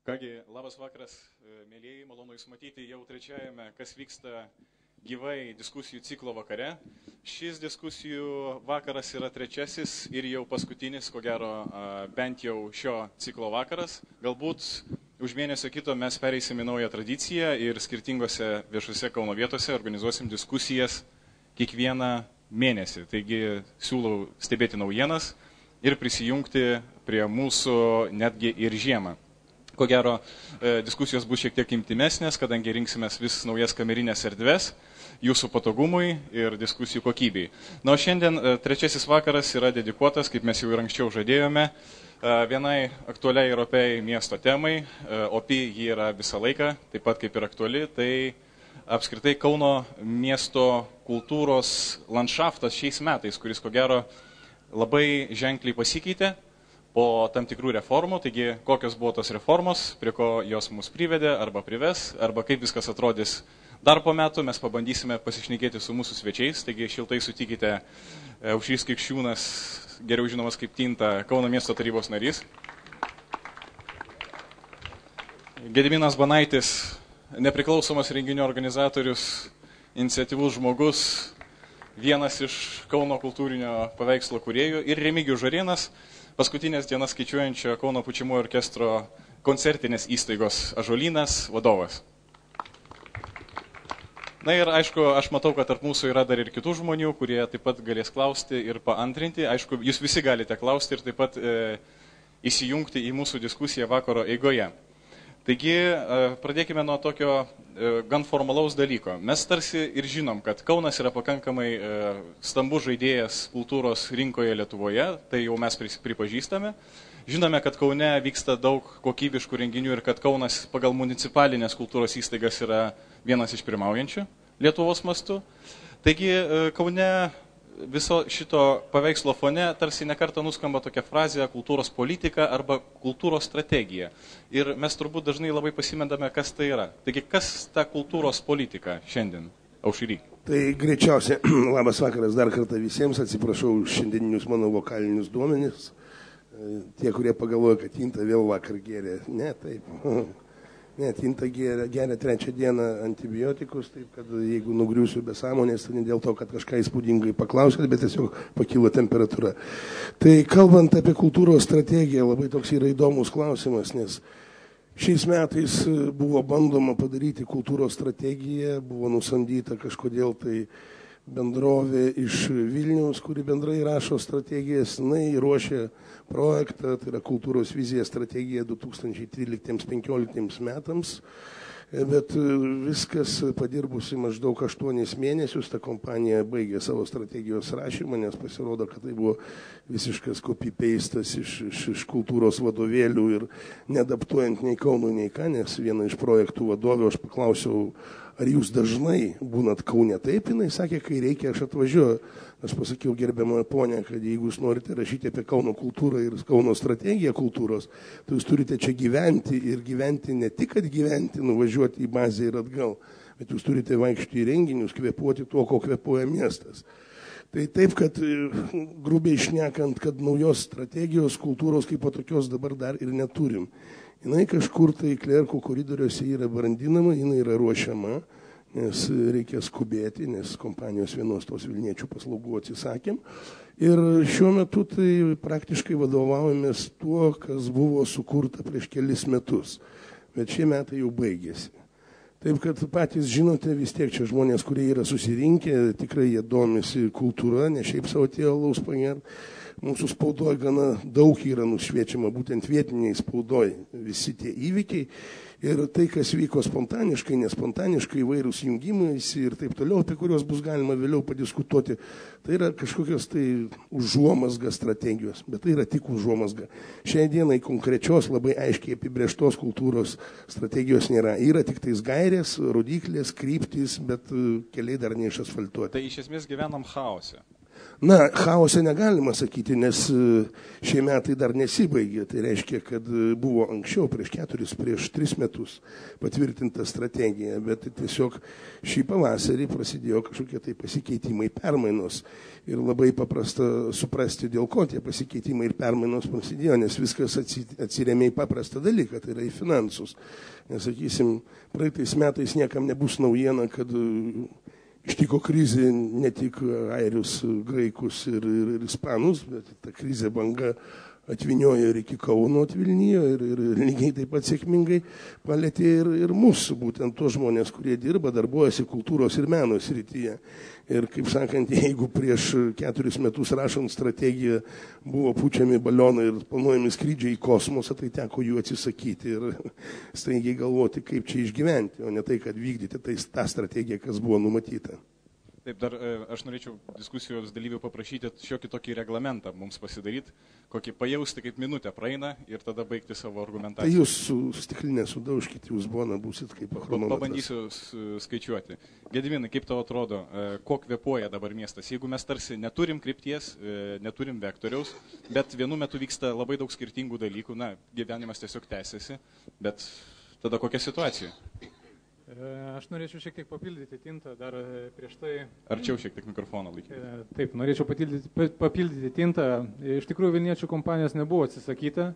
Kągi, labas vakaras, mėlyjei, malonu Jūs matyti jau trečiajame, kas vyksta gyvai diskusijų ciklo vakare. Šis diskusijų vakaras yra trečiasis ir jau paskutinis, ko gero, bent jau šio ciklo vakaras. Galbūt už mėnesio kito mes pereisime naują tradiciją ir skirtingose viešose Kauno vietose organizuosim diskusijas kiekvieną mėnesį. Taigi siūlau stebėti naujienas ir prisijungti prie mūsų netgi ir žiemą. Ko gero, diskusijos bus šiek tiek intimesnės, kadangi rinksimės vis naujas kamerinės erdves jūsų patogumui ir diskusijų kokybei. Na, o šiandien trečiasis vakaras yra dedikuotas, kaip mes jau ir anksčiau žadėjome, vienai aktualiai ir opiai miesto temai. Opi ji yra visą laiką, taip pat kaip ir aktuali, tai apskritai Kauno miesto kultūros landšaftas šiais metais, kuris ko gero labai ženkliai pasikeitė po tam tikrų reformų, taigi kokios buvo tos reformos, prie ko jos mus privedė arba prives, arba kaip viskas atrodys dar po metų, mes pabandysime pasišnekėti su mūsų svečiais, taigi šiltai sutikite Aušrys Krikščiūnas, geriau žinomas kaip Tinta, Kauno miesto tarybos narys. Gediminas Banaitis, nepriklausomas renginio organizatorius, iniciatyvus žmogus, vienas iš Kauno kultūrinio paveikslo kūrėjų, ir Remigijus Žarėnas, paskutinės dienas skaičiuojančio Kauno pučiamųjų orkestro koncertinės įstaigos Ąžuolynas vadovas. Na ir aišku, aš matau, kad tarp mūsų yra dar ir kitų žmonių, kurie taip pat galės klausti ir paantrinti. Aišku, jūs visi galite klausti ir taip pat įsijungti į mūsų diskusiją vakaro eigoje. Taigi, pradėkime nuo tokio gan formalaus dalyko. Mes tarsi ir žinom, kad Kaunas yra pakankamai stambus žaidėjas kultūros rinkoje Lietuvoje, tai jau mes pripažįstame. Žinome, kad Kaune vyksta daug kokybiškų renginių ir kad Kaunas pagal municipalinės kultūros įstaigas yra vienas iš pirmaujančių Lietuvos mastu. Taigi, Kaune viso šito paveikslo fone tarsi nekartą nuskamba tokia frazė kultūros politika arba kultūros strategija. Ir mes turbūt dažnai labai pasimendame, kas tai yra. Taigi, kas ta kultūros politika šiandien, Aušry? Tai greičiausiai, labas vakaras dar kartą visiems, atsiprašau už šiandieninius mano vokalinius duomenis. Tie, kurie pagalvoja, kad Tinta vėl vakar gėrė. Ne, taip. Ne, Tinta geria trečią dieną antibiotikus, taip kad jeigu nugriūsiu be sąmonės, tai ne dėl to, kad kažką įspūdingai paklausėt, bet tiesiog pakilo temperatūra. Tai kalbant apie kultūros strategiją, labai toks yra įdomus klausimas, nes šiais metais buvo bandoma padaryti kultūros strategiją, buvo nusamdyta kažkodėl tai bendrovė iš Vilniaus, kuri bendrai rašo strategijas, jinai ruošia projektą, tai yra kultūros vizija strategija 2013-2015 metams, bet viskas padirbusi maždaug 8 mėnesius, ta kompanija baigė savo strategijos rašymą, nes pasirodo, kad tai buvo visiškas copy-pastas iš kultūros vadovėlių ir neadaptuojant nei Kaunui, nei ką, nes vieną iš projektų vadovų aš paklausiau, ar jūs dažnai būnat Kaune? Taip, jinai sakė, kai reikia, aš atvažiuoju. Aš pasakiau, gerbiamą ponę, kad jeigu jūs norite rašyti apie Kauno kultūrą ir Kauno strategiją kultūros, tai jūs turite čia gyventi ir gyventi ne tik, kad gyventi, nuvažiuoti į bazę ir atgal, bet jūs turite vaikščioti į renginius, kvėpuoti tuo, ko kvėpuoja miestas. Tai taip, kad grubiai šnekant, kad naujos strategijos kultūros kaip tokios dabar dar ir neturim. Jinai kažkur tai klerkų koridoriuose yra brandinama, jinai yra ruošiama, nes reikia skubėti, nes kompanijos vienos tos Vilniečių paslaugų atsisakėm. Ir šiuo metu tai praktiškai vadovaujamės tuo, kas buvo sukurta prieš kelis metus. Bet šie metai jau baigėsi. Taip, kad patys žinote, vis tiek čia žmonės, kurie yra susirinkę, tikrai jie domisi kultūra, ne šiaip savo atėjo alaus pagert. Mūsų spaudoje gana daug yra nušviečiama, būtent vietiniai spaudoje visi tie įvykiai. Ir tai, kas vyko spontaniškai, nespontaniškai, įvairūs jungimai ir taip toliau, apie kuriuos bus galima vėliau padiskutuoti, tai yra kažkokios tai užuomazga strategijos, bet tai yra tik užuomazga. Šiai dienai konkrečios, labai aiškiai apibrėžtos kultūros strategijos nėra. Yra tik tais gairės, rodiklės, kryptys, bet keliai dar neišasfaltuoti. Tai iš esmės gyvenam chaose. Na, chaose negalima sakyti, nes šie metai dar nesibaigė. Tai reiškia, kad buvo anksčiau, prieš 3 metus patvirtinta strategija, bet tiesiog šį pavasarį prasidėjo kažkokie tai pasikeitimai, permainos. Ir labai paprasta suprasti, dėl ko tie pasikeitimai ir permainos prasidėjo, nes viskas atsiremė į paprastą dalyką, tai yra į finansus. Nes, sakysim, praeitais metais niekam nebus naujiena, kad ištiko krizė ne tik airius, graikus ir ispanus, bet ta krizė banga atviniojo ir iki Kauno atvilnijo ir lygiai taip pat sėkmingai palėtė ir mūsų, būtent tos žmonės, kurie dirba, darbuojasi kultūros ir meno srityje. Ir kaip sakant, jeigu prieš 4 metus rašant strategiją buvo pučiami balionai ir planuojami skrydžiai į kosmosą, tai teko jų atsisakyti ir staigiai galvoti, kaip čia išgyventi, o ne tai, kad vykdyti tą strategiją, kas buvo numatyta. Taip, dar aš norėčiau diskusijos dalyvių paprašyti šiokį tokį reglamentą mums pasidaryti, kokį pajausti, kaip minutę praeina ir tada baigti savo argumentaciją. Tai jūs su stiklinė sudaužkite, jūs bona būsit kaip chronometras. Pabandysiu skaičiuoti. Gediminai, kaip tau atrodo, ko kvėpuoja dabar miestas? Jeigu mes tarsi neturim krypties, neturim vektoriaus, bet vienu metu vyksta labai daug skirtingų dalykų, na, gyvenimas tiesiog tęsiasi, bet tada kokia situacija? Aš norėčiau šiek tiek papildyti Tintą dar prieš tai. Arčiau šiek tiek mikrofoną laikyti. Taip, norėčiau papildyti Tintą. Iš tikrųjų, Vilniečių kompanijos nebuvo atsisakyta.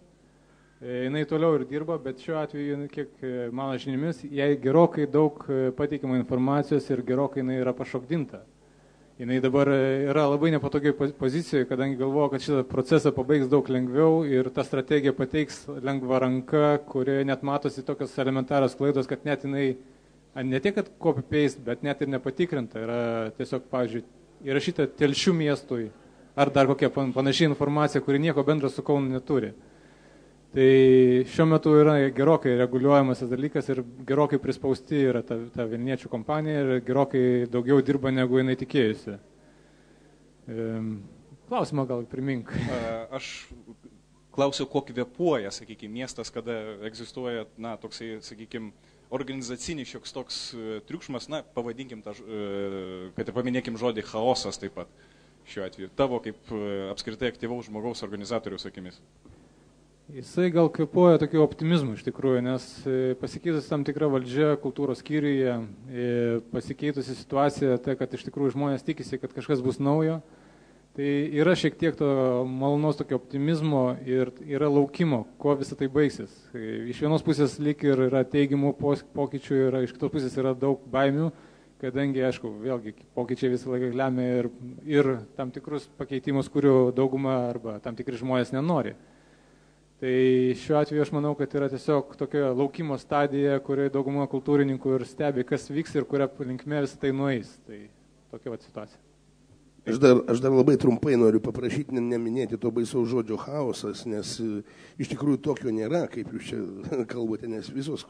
Jinai toliau ir dirba, bet šiuo atveju, kiek mano žiniomis, jai gerokai daug pateikiama informacijos ir gerokai jinai yra pašokdinta. Jinai dabar yra labai nepatogiai pozicijoje, kadangi galvoja, kad šitą procesą pabaigs daug lengviau ir ta strategija pateiks lengva ranka, kurioje net matosi tokios elementarios klaidos, kad net jinai ne tiek, kad copy-paste, bet net ir nepatikrinta. Yra tiesiog, pavyzdžiui, įrašyta Telšių miestui ar dar kokia panašiai informacija, kuri nieko bendro su Kaunu neturi. Tai šiuo metu yra gerokai reguliuojamas tas dalykas ir gerokai prispausti yra ta Vilniečių kompanija ir gerokai daugiau dirba, negu jinai tikėjusi. Klausimą gal primink. Aš klausiau, ko kvėpuoja, sakykime, miestas, kada egzistuoja, na, toksai, sakykime, organizacinis šioks toks triukšmas, na, pavadinkim tą, kad ir paminėkim žodį chaosas taip pat šiuo atveju. Tavo kaip apskritai aktyvaus žmogaus organizatoriaus akimis. Jisai gal kvėpuoja tokiu optimizmu iš tikrųjų, nes pasikeitusi tam tikra valdžia kultūros skyriuje, pasikeitusi situacija, tai kad iš tikrųjų žmonės tikisi, kad kažkas bus naujo. Tai yra šiek tiek to malonaus tokio optimizmo ir yra laukimo, kuo visą tai baigsis. Iš vienos pusės lyg ir yra teigiamų pokyčių ir iš kitos pusės yra daug baimių, kadangi, aišku, vėlgi pokyčiai visą laiką lemia ir tam tikrus pakeitimus, kurių dauguma arba tam tikri žmonės nenori. Tai šiuo atveju aš manau, kad yra tiesiog tokia laukimo stadija, kurioje dauguma kultūrininkų ir stebi, kas vyks ir kuria linkme visą tai nueis. Tai tokia situacija. Aš dar labai trumpai noriu paprašyti neminėti to baisaus žodžio chaosas, nes iš tikrųjų tokio nėra, kaip jūs čia kalbate, nes visos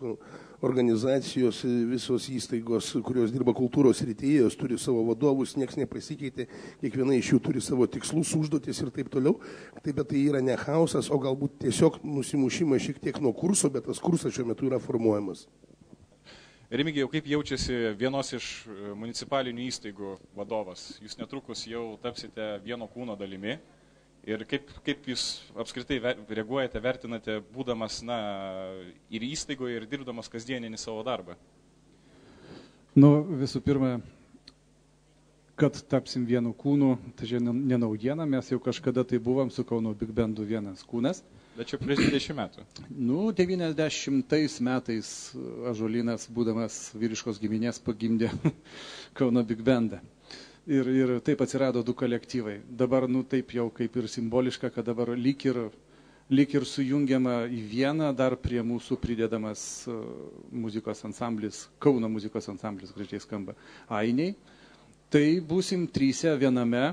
organizacijos, visos įstaigos, kurios dirba kultūros srityje, jos turi savo vadovus, nieks nepasikeitė, kiekviena iš jų turi savo tikslus, užduotis ir taip toliau. Bet tai yra ne chaosas, o galbūt tiesiog nusimušimas šiek tiek nuo kurso, bet tas kursas šiuo metu yra formuojamas. Remigijau, kaip jaučiasi vienos iš municipalinių įstaigų vadovas? Jūs netrukus jau tapsite vieno kūno dalimi. Ir kaip jūs apskritai reaguojate, vertinate, būdamas ir įstaigoje, ir dirbdamas kasdieninį savo darbą? Visų pirma, kad tapsim vienu kūnu, tai čia ne naujiena, mes jau kažkada tai buvom su Kauno Big Bandu vienas kūnas. Bet čia prieš 20 metų. 90 metais Ąžuolynas, būdamas vyriškos giminės, pagimdė Kauno Big Bandą. Ir taip atsirado 2 kolektyvai. Dabar, taip jau kaip ir simboliška, kad dabar lyg ir sujungiama į vieną, dar prie mūsų pridedamas muzikos ansamblis, Kauno muzikos ansamblis, gražiai skamba, Ainiai. Tai būsim 3 viename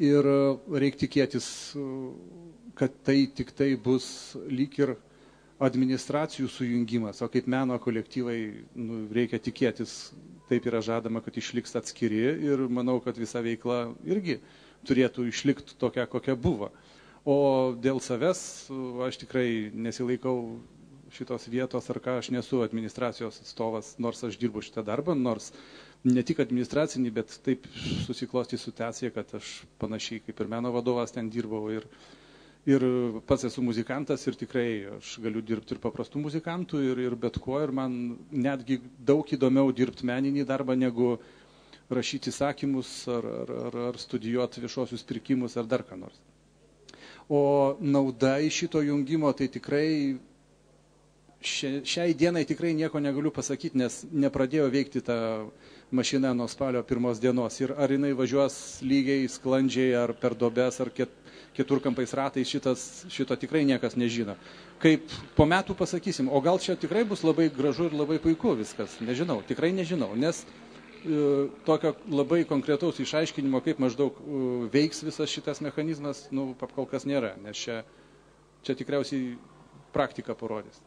ir reikia tikėtis, kad tai tik tai bus lyg ir administracijų sujungimas, o kaip meno kolektyvai reikia tikėtis, taip yra žadama, kad išliks atskiri ir manau, kad visa veikla irgi turėtų išlikti tokia, kokia buvo. O dėl savęs aš tikrai nesilaikau šitos vietos, ar ką, aš nesu administracijos atstovas, nors aš dirbu šitą darbą, nors ne tik administracinį, bet taip susiklosti situacija, kad aš panašiai kaip ir meno vadovas ten dirbau ir pats esu muzikantas ir tikrai aš galiu dirbti ir paprastų muzikantų ir bet kuo, ir man netgi daug įdomiau dirbti meninį darbą, negu rašyti įsakymus ar studijuoti viešuosius pirkimus ar dar ką nors. O nauda iš šito jungimo tai tikrai šiai dienai tikrai nieko negaliu pasakyti, nes nepradėjo veikti ta mašina nuo spalio 1 dienos ir ar jinai važiuos lygiai, sklandžiai, ar per duobes, ar keturkampais ratais, šito tikrai niekas nežino. Kaip po metų pasakysim, o gal čia tikrai bus labai gražu ir labai puiku viskas, nežinau, tikrai nežinau, nes tokio labai konkretaus išaiškinimo, kaip maždaug veiks visas šitas mechanizmas, kol kas nėra, nes čia tikriausiai praktika parodys.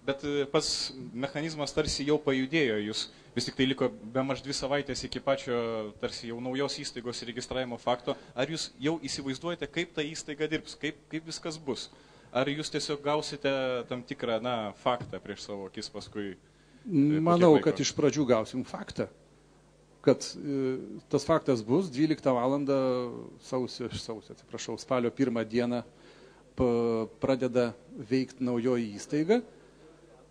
Bet pats mechanizmas tarsi jau pajudėjo, jūs vis tik tai liko bemaž 2 savaitės iki pačio tarsi jau naujos įstaigos registravimo fakto. Ar jūs jau įsivaizduojate, kaip ta įstaiga dirbs, kaip viskas bus? Ar jūs tiesiog gausite tam tikrą faktą prieš savo akis paskui? Manau, kad iš pradžių gausim faktą, kad tas faktas bus 12 valandą spalio 1 dieną pradeda veikti naujoji įstaiga.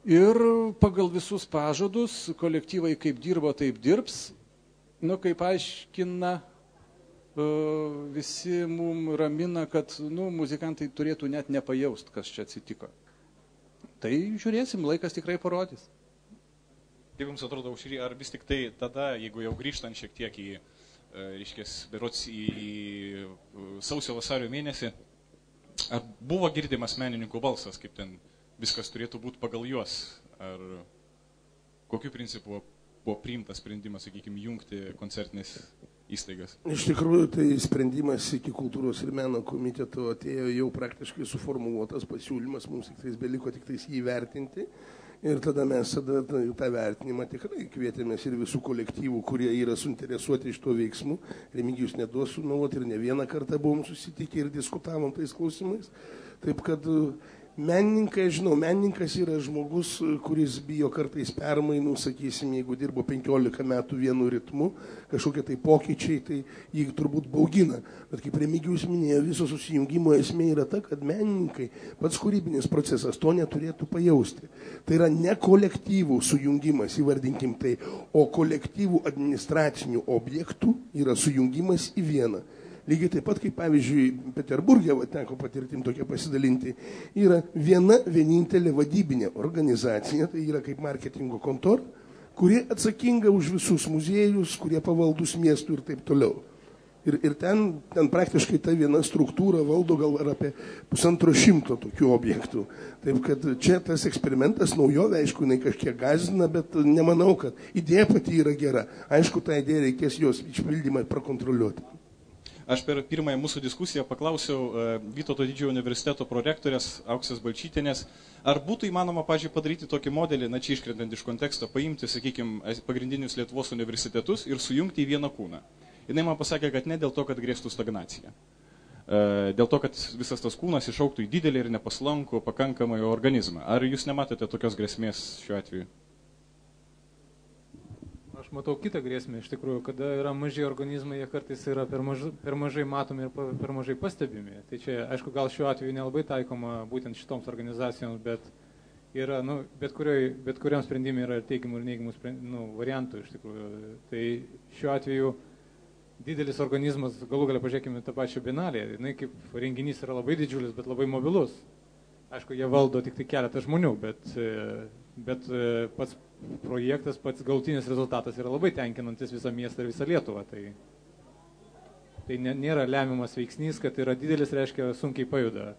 Ir pagal visus pažadus kolektyvai kaip dirbo, taip dirbs. Kaip aiškina, visi mum ramina, kad muzikantai turėtų net nepajaust, kas čia atsitiko. Tai žiūrėsim, laikas tikrai parodys. Kaip jums atrodo, Aušry, ar vis tik tai tada, jeigu jau grįžtant šiek tiek į sausio vasario mėnesį, ar buvo girdimas menininkų balsas, kaip ten viskas turėtų būti pagal juos, ar kokiu principu buvo priimtas sprendimas, sakykime, jungti koncertinės įstaigas? Iš tikrųjų, tai sprendimas iki kultūros ir meno komiteto atėjo jau praktiškai suformuluotas pasiūlymas, mums tik tais beliko tik tais jį vertinti. Ir tada mes tą vertinimą tikrai kvietėmės ir visų kolektyvų, kurie yra suinteresuoti iš to veiksmų. Remigijus neduosiu nuot ir ne vieną kartą buvom susitikę ir diskutavom tais klausimais. Taip kad menininkas yra žmogus, kuris bijo kartais permainų, sakysim, jeigu dirbo 15 metų vienu ritmu, kažkokie tai pokyčiai, tai jį turbūt baugina. Bet kaip Remigijus minėjo, viso susijungimo esmė yra ta, kad menininkai, pats kūrybinis procesas to neturėtų pajausti. Tai yra ne kolektyvų sujungimas, įvardinkim tai, o kolektyvų administracinių objektų yra sujungimas į vieną. Lygiai taip pat, kaip pavyzdžiui, Peterburge, teko patirtim tokia pasidalinti, yra viena vienintelė vadybinė organizacija, tai yra kaip marketingo kontora, kurie atsakinga už visus muziejus, kurie pavaldus miestų ir taip toliau. Ir ten praktiškai ta viena struktūra valdo gal apie 150 tokių objektų. Taip kad čia tas eksperimentas naujovė, aišku, jinai kažkiek gąsdina, bet nemanau, kad idėja pati yra gera. Aišku, tą idėją reikės jos išpildymą prakontroliuoti. Aš per pirmąją mūsų diskusiją paklausiau Vytauto didžiojo universiteto prorektorės Auksės Balčytienės, ar būtų įmanoma, pavyzdžiui, padaryti tokį modelį, čia iškrentant iš konteksto, paimti, sakykime, pagrindinius Lietuvos universitetus ir sujungti į vieną kūną. Jinai man pasakė, kad ne dėl to, kad grėstų stagnacija. Dėl to, kad visas tas kūnas išauktų į didelį ir nepaslankų pakankamai organizmą. Ar jūs nematote tokios grėsmės šiuo atveju? Aš matau kitą grėsmę, iš tikrųjų, kada yra maži organizmai, jie kartais yra per mažai matomi ir per mažai pastebimi. Tai čia, aišku, gal šiuo atveju nelabai taikoma būtent šitoms organizacijoms, bet yra, bet kuriam sprendimui yra teigiamų ir neigiamų variantų, iš tikrųjų. Tai šiuo atveju didelis organizmas, galų galia pažiūrėkime tą pačią Bienalę, jinai kaip renginys yra labai didžiulis, bet labai mobilus. Aišku, jie valdo tik tai keletą žmonių, bet pats projektas, pats galutinis rezultatas yra labai tenkinantis visą miestą ir visą Lietuvą. Tai nėra lemiamas veiksnys, kad yra didelis, reiškia, sunkiai pajuda.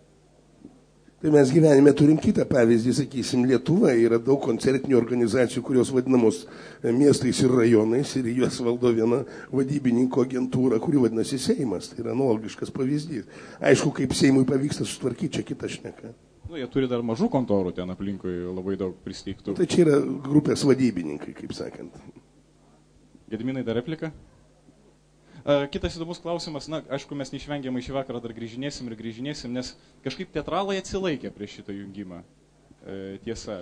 Tai mes gyvenime turim kitą pavyzdį, sakysim, Lietuva yra daug koncertinių organizacijų, kurios vadinamos miestais ir rajonais ir juos valdo viena vadybininko agentūra, kuri vadinasi Seimas. Tai yra analogiškas pavyzdys. Aišku, kaip Seimui pavyksta sutvarkyti, čia kita šneka. Jie turi dar mažų kontorų ten aplinkui, labai daug pristeigtų. Tai čia yra grupės vadybininkai, kaip sakant. Gediminai, dar replika? Kitas įdomus klausimas, aišku, mes neišvengiamai šį vakarą dar grįžinėsim, nes kažkaip teatralai atsilaikė prieš šitą jungimą. tiesa.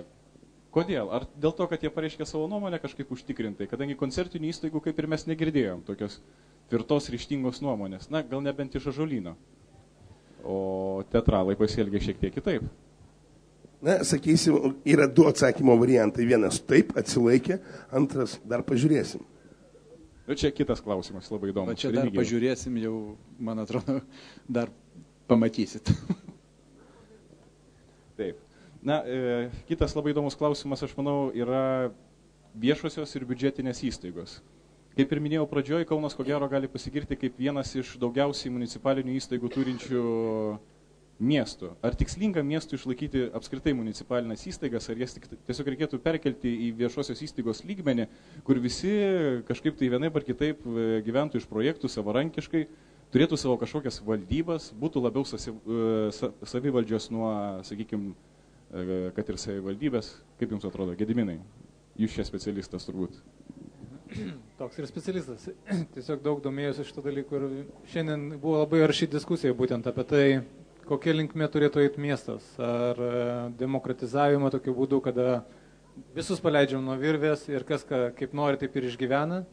Kodėl? Ar dėl to, kad jie pareiškė savo nuomonę kažkaip užtikrintai, kadangi koncertinių įstaigų kaip ir mes negirdėjom tokios tvirtos ryžtingos nuomonės, na, gal nebent iš Ąžuolyno, o teatralai pasielgė šiek tiek kitaip. Na, sakysim, yra du atsakymo variantai. Vienas taip atsilaikė, antras dar pažiūrėsim. Čia kitas klausimas, labai įdomus. O čia dar pažiūrėsim, jau, man atrodo, dar pamatysit. Taip. Na, kitas labai įdomus klausimas, aš manau, yra viešosios ir biudžetinės įstaigos. Kaip ir minėjau pradžioj, Kaunas ko gero gali pasigirti kaip vienas iš daugiausiai municipalinių įstaigų turinčių miestų. Ar tikslinga miestų išlaikyti apskritai municipalinės įstaigas, ar jas tiesiog reikėtų perkelti į viešosios įstaigos lygmenį, kur visi kažkaip tai vienaip ar kitaip gyventų iš projektų savarankiškai, turėtų savo kažkokias valdybas, būtų labiau savivaldžios nuo, sakykime, kad ir savivaldybės. Kaip jums atrodo, Gediminai? Jūs čia specialistas turbūt. Toks ir specialistas. Tiesiog daug domėjusi šitą dalykų ir šiandien buvo labai arši diskusija būtent apie tai, kokia linkme turėtų eiti miestas. Ar demokratizavimą tokiu būdu, kada visus paleidžiam nuo virvės ir kas kaip nori, taip ir išgyvena.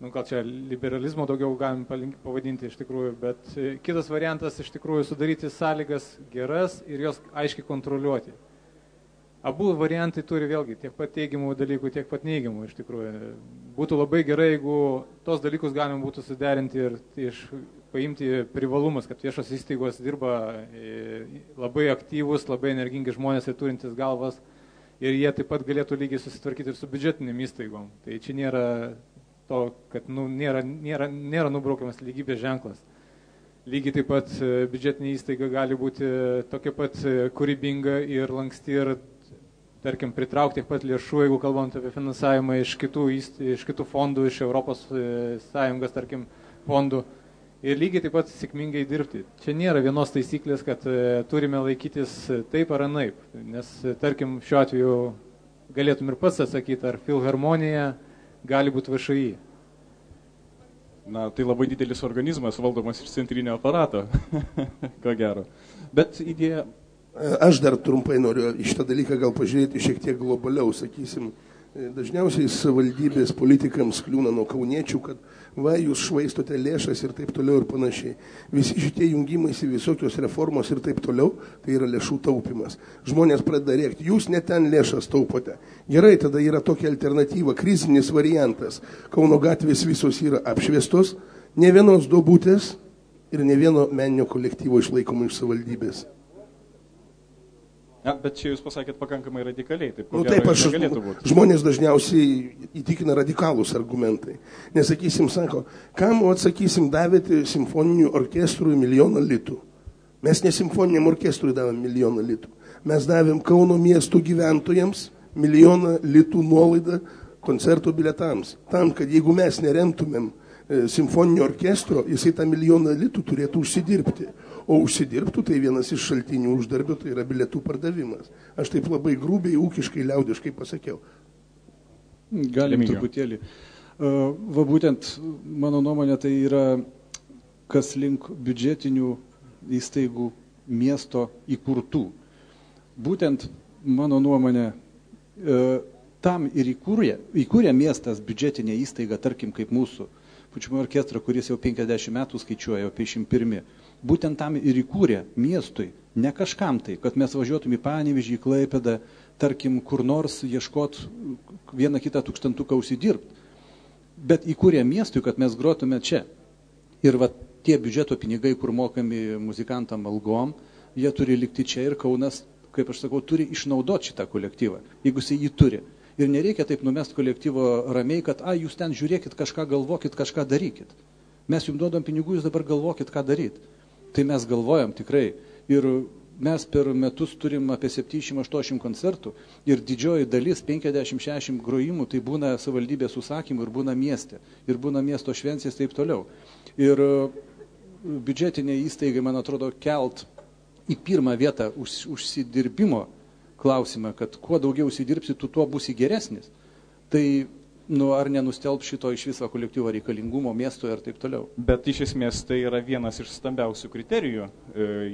Nu, gal čia liberalizmo daugiau galim pavadinti iš tikrųjų, bet kitas variantas iš tikrųjų sudaryti sąlygas geras ir jos aiškiai kontroliuoti. Abu variantai turi vėlgi tiek pat teigiamų dalykų, tiek pat neigiamų iš tikrųjų. Būtų labai gerai, jeigu tos dalykus galima būtų suderinti ir paimti privalumus, kad viešos įstaigos dirba labai aktyvus, labai energingi žmonės ir turintis galvas ir jie taip pat galėtų lygiai susitvarkyti ir su biudžetinėm įstaigom. Tai čia nėra to, kad nėra nubraukiamas lygybės ženklas. Lygiai taip pat biudžetinė įstaiga gali būti tokia pat kūrybinga ir lanksti ir, tarkim, pritraukti tiek pat lėšų, jeigu kalbant apie finansavimą iš kitų fondų, iš Europos Sąjungos, tarkim, fondų. Ir lygiai taip pat sėkmingai dirbti. Čia nėra vienos taisyklės, kad turime laikytis taip ar anaip. Nes, tarkim, šiuo atveju galėtum ir pats atsakyti, ar filharmonija gali būti VŠI. Na, tai labai didelis organizmas, valdomas iš centrinio aparato, ko gero. Bet idėja... Aš dar trumpai noriu šitą dalyką gal pažiūrėti šiek tiek globaliau, sakysim. Dažniausiai savivaldybės politikams kliūna nuo kauniečių, kad va, jūs švaistote lėšas ir taip toliau ir panašiai. Visi šitie jungimaisi, visokios reformos ir taip toliau, tai yra lėšų taupimas. Žmonės pradeda rėkti, jūs ne ten lėšas taupote. Gerai, tada yra tokia alternatyva, krizinis variantas. Kauno gatvės visos yra apšviestos, ne vienos duobutės ir ne vieno meninio kolektyvo išlaikomo iš savivaldybės. Ja, bet čia jūs pasakėt pakankamai radikaliai, taip, taip žmonės dažniausiai įtikina radikalūs argumentai. Nesakysim, sako, kam, atsakysim, davėte simfoninių orkestrų 1 milijoną litų. Mes ne simfoniniam orkestrui davėm 1 milijoną litų. Mes davėm Kauno miestų gyventojams 1 milijoną litų nuolaidą koncertų biletams. Tam, kad jeigu mes neremtumėm simfoninio orkestro, jisai tą 1 milijoną litų turėtų užsidirbti. O užsidirbtų, tai vienas iš šaltinių uždarbio, tai yra bilietų pardavimas. Aš taip labai grubiai, ūkiškai, liaudiškai pasakiau. Galim truputėlį. Va būtent, mano nuomonė, tai yra kas link biudžetinių įstaigų miesto įkurtų. Būtent, mano nuomonė, tam ir įkūrė miestas biudžetinė įstaiga, tarkim, kaip mūsų pučiamųjų orkestrą, kuris jau 50 metų skaičiuoja, o 51. Būtent tam ir įkūrė miestui, ne kažkam tai, kad mes važiuotume į Panevėžį, į Klaipėdą, tarkim, kur nors ieškot 1-2 tūkstantuką užsidirbti. Bet įkūrė miestui, kad mes grotume čia. Ir va, tie biudžeto pinigai, kur mokami muzikantam algom, jie turi likti čia ir Kaunas, kaip aš sakau, turi išnaudoti šitą kolektyvą, jeigu jis jį turi. Ir nereikia taip numest kolektyvo ramiai, kad jūs ten žiūrėkit, kažką galvokit, kažką darykit. Mes jums duodam pinigų, jūs dabar galvokit, ką daryti. Tai mes galvojam tikrai. Ir mes per metus turim apie 70-80 koncertų ir didžioji dalis, 50-60 grojimų, tai būna savivaldybės užsakymų ir būna mieste. Ir būna miesto šventės taip toliau. Ir biudžetinė įstaiga, man atrodo, kelt į pirmą vietą užsidirbimo klausimą, kad kuo daugiau užsidirbsi, tu tuo būsi geresnis. Tai nu, ar nenustelb šito iš viso kolektyvo reikalingumo miesto ir taip toliau. Bet iš esmės tai yra vienas iš stambiausių kriterijų,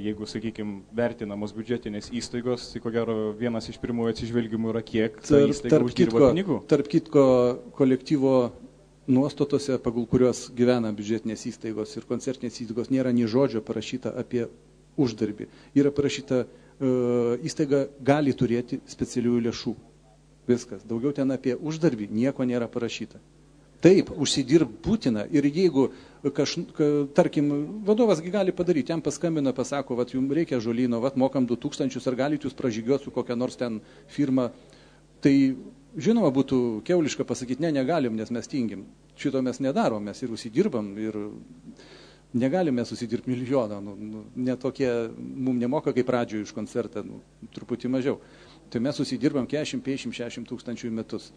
jeigu, sakykime, vertinamos biudžetinės įstaigos, tai ko gero vienas iš pirmųjų atsižvelgimų yra kiek ta įstaiga uždirba pinigų. Tarp kitko kolektyvo nuostatose, pagal kurios gyvena biudžetinės įstaigos ir koncertinės įstaigos, nėra nei žodžio parašyta apie uždarbį. Yra parašyta, įstaiga gali turėti specialiųjų lėšų. Viskas. Daugiau ten apie uždarbį nieko nėra parašyta. Taip, užsidirb būtina ir jeigu, tarkim, vadovas gali padaryti, jam paskambina, pasako, vat jums reikia žolyno, vat mokam 2000, ar galite jūs pražygiuoti su kokia nors ten firma, tai žinoma būtų keuliška pasakyti, negalim, nes mes tingim. Šito mes nedarom, mes ir užsidirbam ir negalime susidirbti milijoną, netokie, mums nemoka kaip pradžioje iš koncertą, truputį mažiau. Tai mes susidirbam 40-50 tūkstančių į metus.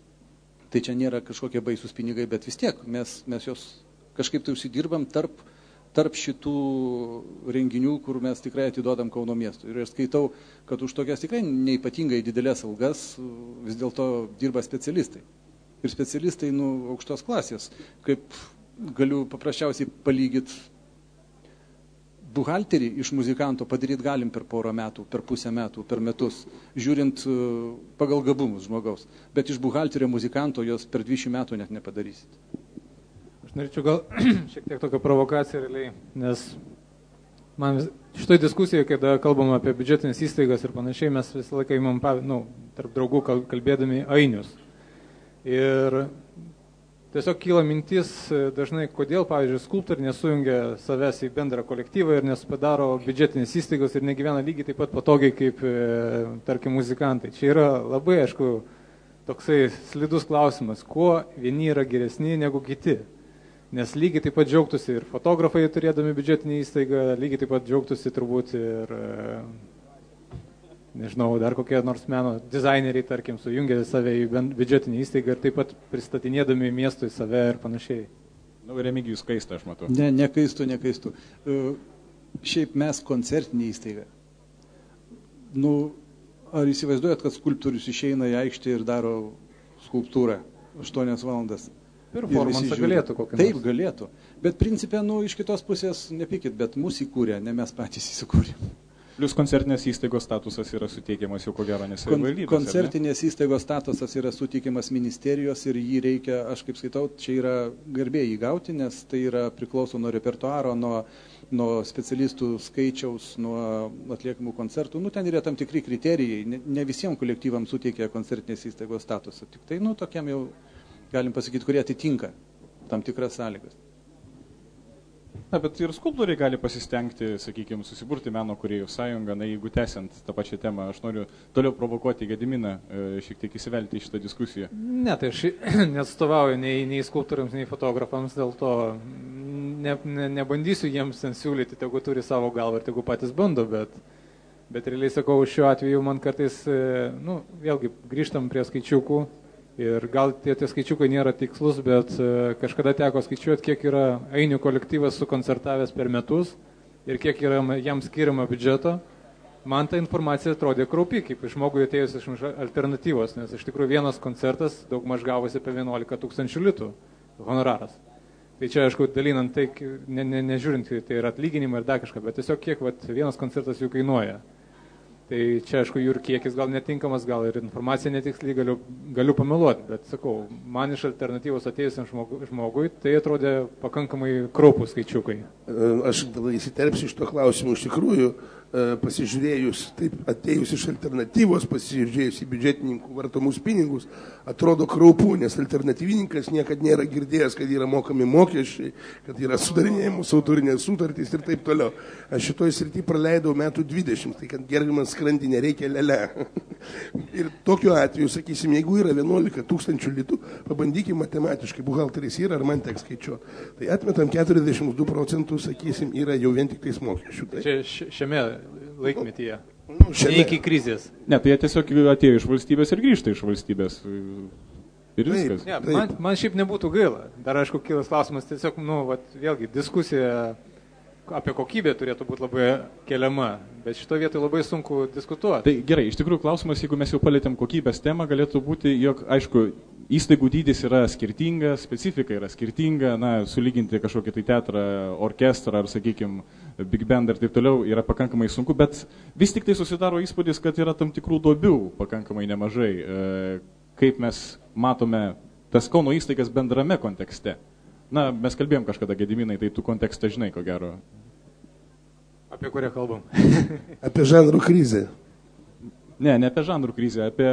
Tai čia nėra kažkokie baisus pinigai, bet vis tiek mes jos kažkaip tai užsidirbam tarp šitų renginių, kur mes tikrai atidodam Kauno miestui. Ir aš skaitau, kad už tokias tikrai neipatingai didelės algas vis dėlto dirba specialistai. Ir specialistai, aukštos klasės. Kaip galiu paprasčiausiai palygyti, buhalterį iš muzikanto padaryti galim per porą metų, per pusę metų, per metus, žiūrint pagal gabumus žmogaus. Bet iš buhalterio muzikanto jos per 20 metų net nepadarysit. Aš norėčiau gal šiek tiek tokią provokaciją realiai, nes man šitoj diskusijoje, kada kalbam apie biudžetinės įstaigas ir panašiai, mes visą laiką imam, tarp draugų kalbėdami ainius. Ir tiesiog kyla mintis dažnai, kodėl, pavyzdžiui, skulptoriai nesujungia savęs į bendrą kolektyvą ir nesupadaro biudžetinės įstaigos ir negyvena lygiai taip pat patogiai kaip, tarkim, muzikantai. Čia yra labai, aišku, toksai slidus klausimas, kuo vieni yra geresni negu kiti. Nes lygiai taip pat džiaugtųsi ir fotografai turėdami biudžetinį įstaigą, lygiai taip pat džiaugtųsi turbūt ir, nežinau, dar kokie nors meno dizaineriai, tarkim, sujungia save į biudžetinį įstaigą ir taip pat pristatinėdami miestui save ir panašiai. Remigijus kaista, aš matau. Nekaistų. Šiaip mes koncertinė įstaiga. Ar įsivaizduojat, kad skulptorius išeina į aikštę ir daro skulptūrą 8 valandas? Performansą galėtų kokią nors. Taip, galėtų. Bet principė, iš kitos pusės, nepykit, bet mus įkūrė, ne mes patys įsikūrėm. Plius koncertinės įstaigos statusas yra suteikiamas jau ko gero nesavivaldybės. Koncertinės įstaigos statusas yra suteikiamas ministerijos ir jį reikia, aš kaip skaitau, čia yra garbė įgauti, nes tai yra priklauso nuo repertuaro, nuo specialistų skaičiaus, nuo atliekamų koncertų. Ten yra tam tikri kriterijai, ne visiems kolektyvams suteikia koncertinės įstaigos statusą, tik tai tokiam jau galim pasakyti, kurie atitinka tam tikras sąlygas. Na, bet ir skulptoriai gali pasistengti, sakykime, susiburti meno kūrėjų sąjungą. Na, jeigu tęsiant tą pačią temą, aš noriu toliau provokuoti Gediminą, šiek tiek įsivelti į šitą diskusiją. Ne, tai aš neatstovauju nei skulptoriams, nei fotografams, dėl to nebandysiu jiems ten siūlyti, tegu turi savo galvą ir tegu patys bando, bet realiai sakau, šiuo atveju man kartais, vėlgi grįžtam prie skaičiukų. Ir gal tie skaičiukai nėra tikslus, bet kažkada teko skaičiuoti, kiek yra ainių kolektyvas sukoncertavęs per metus ir kiek yra jam skiriama biudžeto. Man ta informacija atrodė kraupi, kaip žmogui atėjus iš alternatyvos, nes iš tikrųjų vienas koncertas daugmaž gavosi apie 11 000 litų honoraras. Tai čia, aišku, dalinant tai, nežiūrint, tai yra atlyginimai ir dar kažką, bet tiesiog kiek vienas koncertas jų kainuoja. Tai čia, aišku, jų ir kiekis gal netinkamas, gal ir informacija netiksliai, galiu pameluoti, bet sakau, man iš alternatyvos atėjusiam žmogui tai atrodė pakankamai kraupūs skaičiukai. Aš įsiterpsiu iš to klausimų, iš tikrųjų, pasižiūrėjus, taip atėjus iš alternatyvos, pasižiūrėjus į biudžetininkų vartomus pinigus, atrodo kraupu, nes alternatyvininkas niekad nėra girdėjęs, kad yra mokami mokesčiai, kad yra sudarinėjamos autorinės sutartys ir taip toliau. Aš šitoj srity praleidau metų 20, tai kad gerbimas skrandį nereikia lele. Ir tokiu atveju, sakysim, jeigu yra 11 000 litų, pabandykime matematiškai, buhalteris yra, ar man teks skaičiuoti. Tai atmetam 42%, sakysim, yra jau vien tik tais mokesčių. Tai... Čia šiame laikmetyje. Ne iki krizės. Ne, tai jie tiesiog atėjo iš valstybės ir grįžta iš valstybės. Ir viskas. Ne, man šiaip nebūtų gaila. Dar aišku, kilas klausimas, tiesiog, vėlgi, diskusija apie kokybę turėtų būti labai keliama, bet šito vietoj labai sunku diskutuoti. Tai gerai, iš tikrųjų klausimas, jeigu mes jau palėtėm kokybės temą, galėtų būti, jog, aišku, įstaigų dydis yra skirtingas, specifika yra skirtinga, sulyginti kažkokį tai teatrą, orkestrą ar, sakykime, big band ir taip toliau yra pakankamai sunku, bet vis tik tai susidaro įspūdis, kad yra tam tikrų duobių pakankamai nemažai. Kaip mes matome tas Kauno įstaigas bendrame kontekste? Mes kalbėjom kažkada, Gediminai, tai tu kontekstą žinai, ko gero. Apie kurią kalbam? Apie žanrų krizę. Ne apie žanrų krizę, apie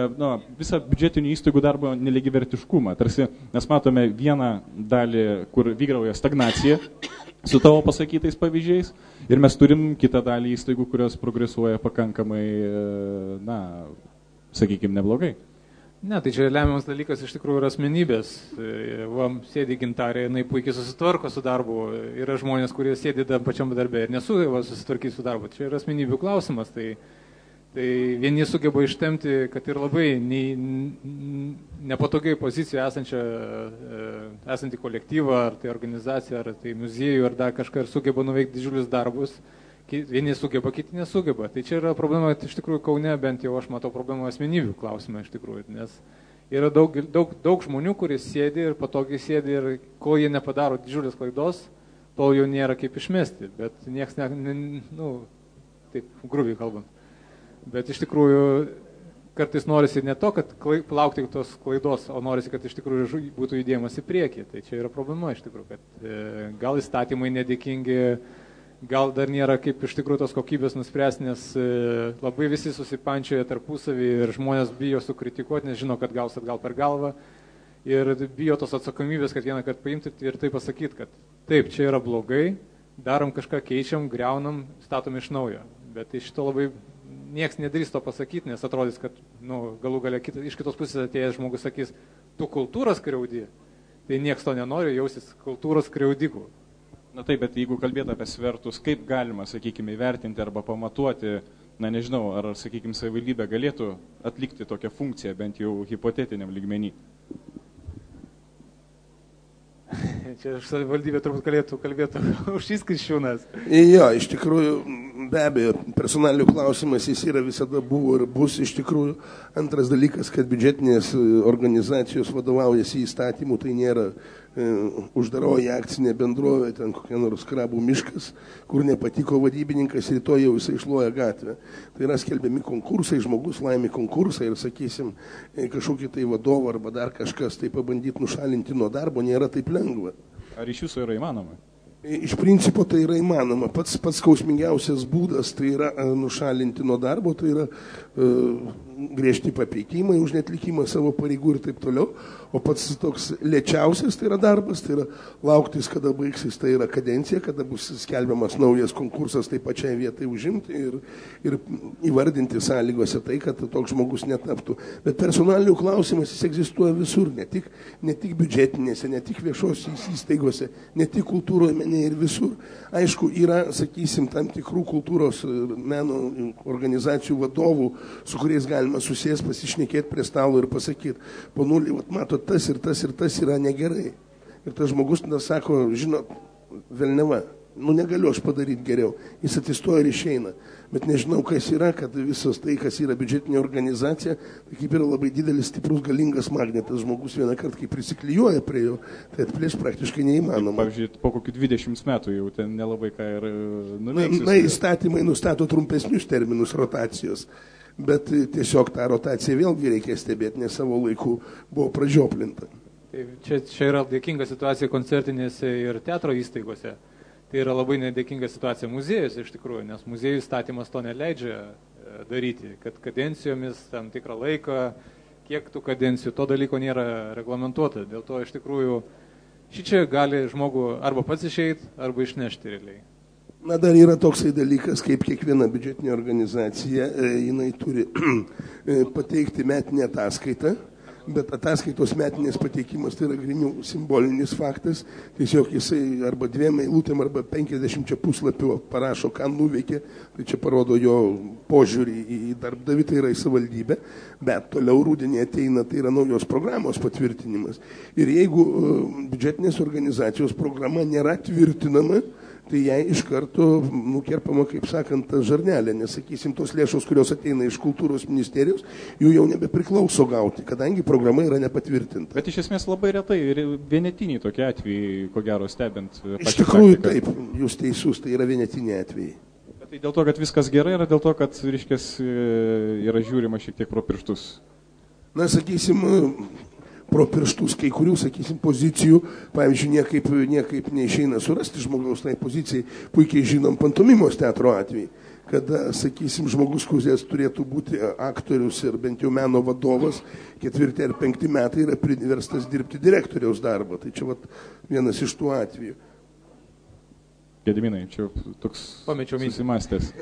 visą biudžetinių įstaigų darbo nelygivertiškumą. Tarsi mes matome vieną dalį, kur vyrauja stagnacija su tavo pasakytais pavyzdžiais ir mes turim kitą dalį įstaigų, kurios progresuoja pakankamai, sakykime, neblogai. Ne, tai čia lemiamas dalykas iš tikrųjų yra asmenybės. Sėdi Gintarė, jinai puikiai susitvarko su darbu. Yra žmonės, kurie sėdi pačiam darbe ir nesugeba susitvarkyti su darbu. Čia yra asmenybių klausimas. Tai vieni sugeba ištemti, kad ir labai nepatogiai pozicijoje esantį kolektyvą, ar tai organizaciją, ar tai muziejų, ar dar kažką, ir sugeba nuveikti didžiulius darbus. Vieni sugeba, kiti nesugeba. Tai čia yra problema, iš tikrųjų, Kaune, bent jau aš matau problemą asmenybių klausimą, iš tikrųjų, nes yra daug žmonių, kurie sėdi ir patogiai sėdi ir kol jie nepadaro didžiulės klaidos, tol jau nėra kaip išmesti, bet nieks taip grubiai kalbant. Bet iš tikrųjų, kartais norisi ne to, kad laukti tos klaidos, o norisi, kad iš tikrųjų būtų judėjimas į priekį. Tai čia yra problema, iš tikrųjų, kad gal įstatymai nedėkingi, gal dar nėra kaip iš tikrųjų tos kokybės nuspręsti, nes labai visi susipančioja tarpusavį ir žmonės bijo sukritikuoti, nes žino, kad gaus atgal per galvą ir bijo tos atsakomybės, kad vieną kartą paimti ir tai pasakyti, kad taip, čia yra blogai, darom kažką, keičiam, greunam, statom iš naujo. Bet iš to labai nieks nedrįs to pasakyti, nes atrodys, kad galų galia iš kitos pusės atėjęs žmogus sakys, tu kultūros skriaudi, tai nieks to nenori, jausis kultūros skriaudikų. Taip, bet jeigu kalbėt apie svertus, kaip galima, sakykime, įvertinti arba pamatuoti, nežinau, ar, sakykime, savivaldybė galėtų atlikti tokią funkciją, bent jau hipotetiniam lygmenį? Čia savivaldybė turbūt galėtų kalbėti už šis Kriščiūnas. Jo, iš tikrųjų, be abejo, personalių klausimas jis yra visada buvo ir bus iš tikrųjų. Antras dalykas, kad biudžetinės organizacijos vadovaujasi įstatymų, tai nėra uždaroji akcinė bendrovė, ten kokia nors Krabų miškas, kur nepatiko vadybininkas, rytoj jau jisai išloja gatvę. Tai yra skelbiami konkursai, žmogus laimi konkursą ir, sakysim, kažkokį tai vadovą arba dar kažkas tai pabandyti nušalinti nuo darbo nėra taip lengva. Ar iš jūsų yra įmanoma? Iš principo tai yra įmanoma. Pats skausmingiausias būdas tai yra nušalinti nuo darbo, tai yra griežti papeikimai už netlikimą savo pareigų ir taip toliau. O pats toks lėčiausias tai yra darbas, tai yra lauktis, kada baigsis, tai yra kadencija, kada bus skelbiamas naujas konkursas tai pačiai vietai užimti ir įvardinti sąlygose tai, kad toks žmogus netaptų. Bet personalinių klausimas jis egzistuoja visur, ne tik biudžetinėse, ne tik viešosios įstaigose, ne tik kultūroje, ir visur. Aišku, yra, sakysim, tam tikrų kultūros meno organizacijų vadovų, su kuriais galima susės, pasišnekėti prie stalo ir pasakyti, ponuli, mato, tas ir tas yra negerai. Ir tas žmogus sako, žinot, velneva, negaliu aš padaryti geriau. Jis atsistoja ir išeina. Bet nežinau, kas yra, kad visas tai, kas yra biudžetinė organizacija, tai kaip yra labai didelis, stiprus, galingas magnetas. Žmogus vieną kartą, kai prisiklijuoja prie jo, tai atplėšti praktiškai neįmanoma. Pavyzdžiui, po kokių 20 metų jau ten nelabai ką ir nuveiksis. Įstatymai nustato trumpesnius terminus rotacijos. Bet tiesiog tą rotaciją vėlgi reikia stebėti, nes savo laiku buvo pražioplinta. Čia yra dėkinga situacija koncertinėse ir teatro įstaigose. Tai yra labai nedėkinga situacija muziejus iš tikrųjų, nes muziejų įstatymas to neleidžia daryti, kad kadencijomis tam tikrą laiką, kiek tų kadencijų, to dalyko nėra reglamentuota. Dėl to iš tikrųjų šičia gali žmogų arba pats išeiti, arba išnešti realiai. Dar yra toksai dalykas, kaip kiekviena biudžetinė organizacija, jinai turi pateikti metinę ataskaitą. Bet ataskaitos metinės pateikimas tai yra grinių simbolinis faktas. Tiesiog jisai arba 2 eilutėm, arba 50 puslapių parašo, ką nuveikė. Tai čia parodo jo požiūrį į darbdavį, tai yra į savivaldybę. Bet toliau rudenį ateina, tai yra naujos programos patvirtinimas. Ir jeigu biudžetinės organizacijos programa nėra tvirtinama, tai jai iš karto nukerpama, kaip sakant, ta žarnelė, nes, sakysim, tos lėšos, kurios ateina iš kultūros ministerijos, jų jau nebepriklauso gauti, kadangi programa yra nepatvirtinta. Bet iš esmės labai retai ir vienetiniai tokie atvejai, ko gero stebint. Iš tikrųjų taip, jūs teisus, tai yra vienetiniai atvejai. Bet tai dėl to, kad viskas gerai, ar dėl to, kad, reiškias, yra žiūrima šiek tiek pro pirštus? Na, sakysim, pro pirštus kai kurių, sakysim, pozicijų, pavyzdžiui, niekaip neišeina surasti žmogaus tai pozicijai. Puikiai žinom pantomimos teatro atvejį, kada, sakysim, žmogus, kuris turėtų būti aktorius ir bent jau meno vadovas, 4 ar 5 metai yra priverstas dirbti direktoriaus darbą. Tai čia vienas iš tų atvejų. Gediminai, čia toks susimastęs.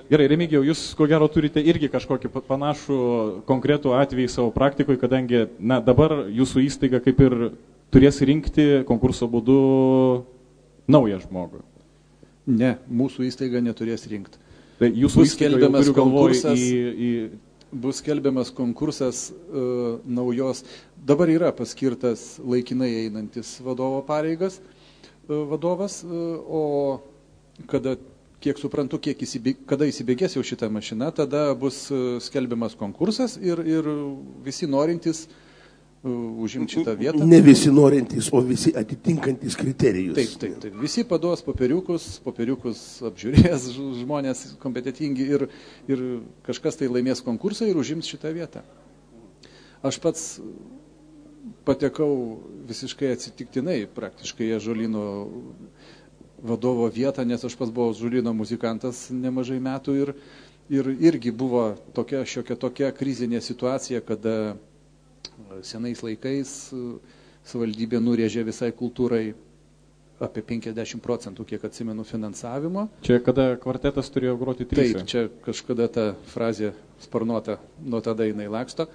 Gerai, Remigijau, jūs ko gero turite irgi kažkokį panašų konkretų atvejį savo praktikoje, kadangi dabar jūsų įstaiga kaip ir turės rinkti konkurso būdu naują žmogų. Ne, mūsų įstaiga neturės rinkti. Tai jūsų įstaiga, jau turiu galvoj, bus skelbiamas konkursas naujos. Dabar yra paskirtas laikinai einantis vadovo pareigas vadovas, o kada kiek suprantu, kada įsibėgės jau šitą mašiną, tada bus skelbiamas konkursas ir visi norintys užimti šitą vietą. Ne visi norintys, o visi atitinkantis kriterijus. Taip. Visi paduos popieriukus apžiūrės žmonės kompetitingi ir kažkas tai laimės konkursą ir užims šitą vietą. Aš pats patekau visiškai atsitiktinai praktiškai Ąžuolyno vadovo vietą, nes aš pas buvau Ąžuolyno muzikantas nemažai metų ir irgi buvo šiokia tokia krizinė situacija, kada senais laikais savivaldybė nurėžė visai kultūrai apie 50%, kiek atsimenu, finansavimo. Čia kada kvartetas turėjo groti trise. Taip, čia kažkada ta frazė sparnuota, nuo tada jinai laksto.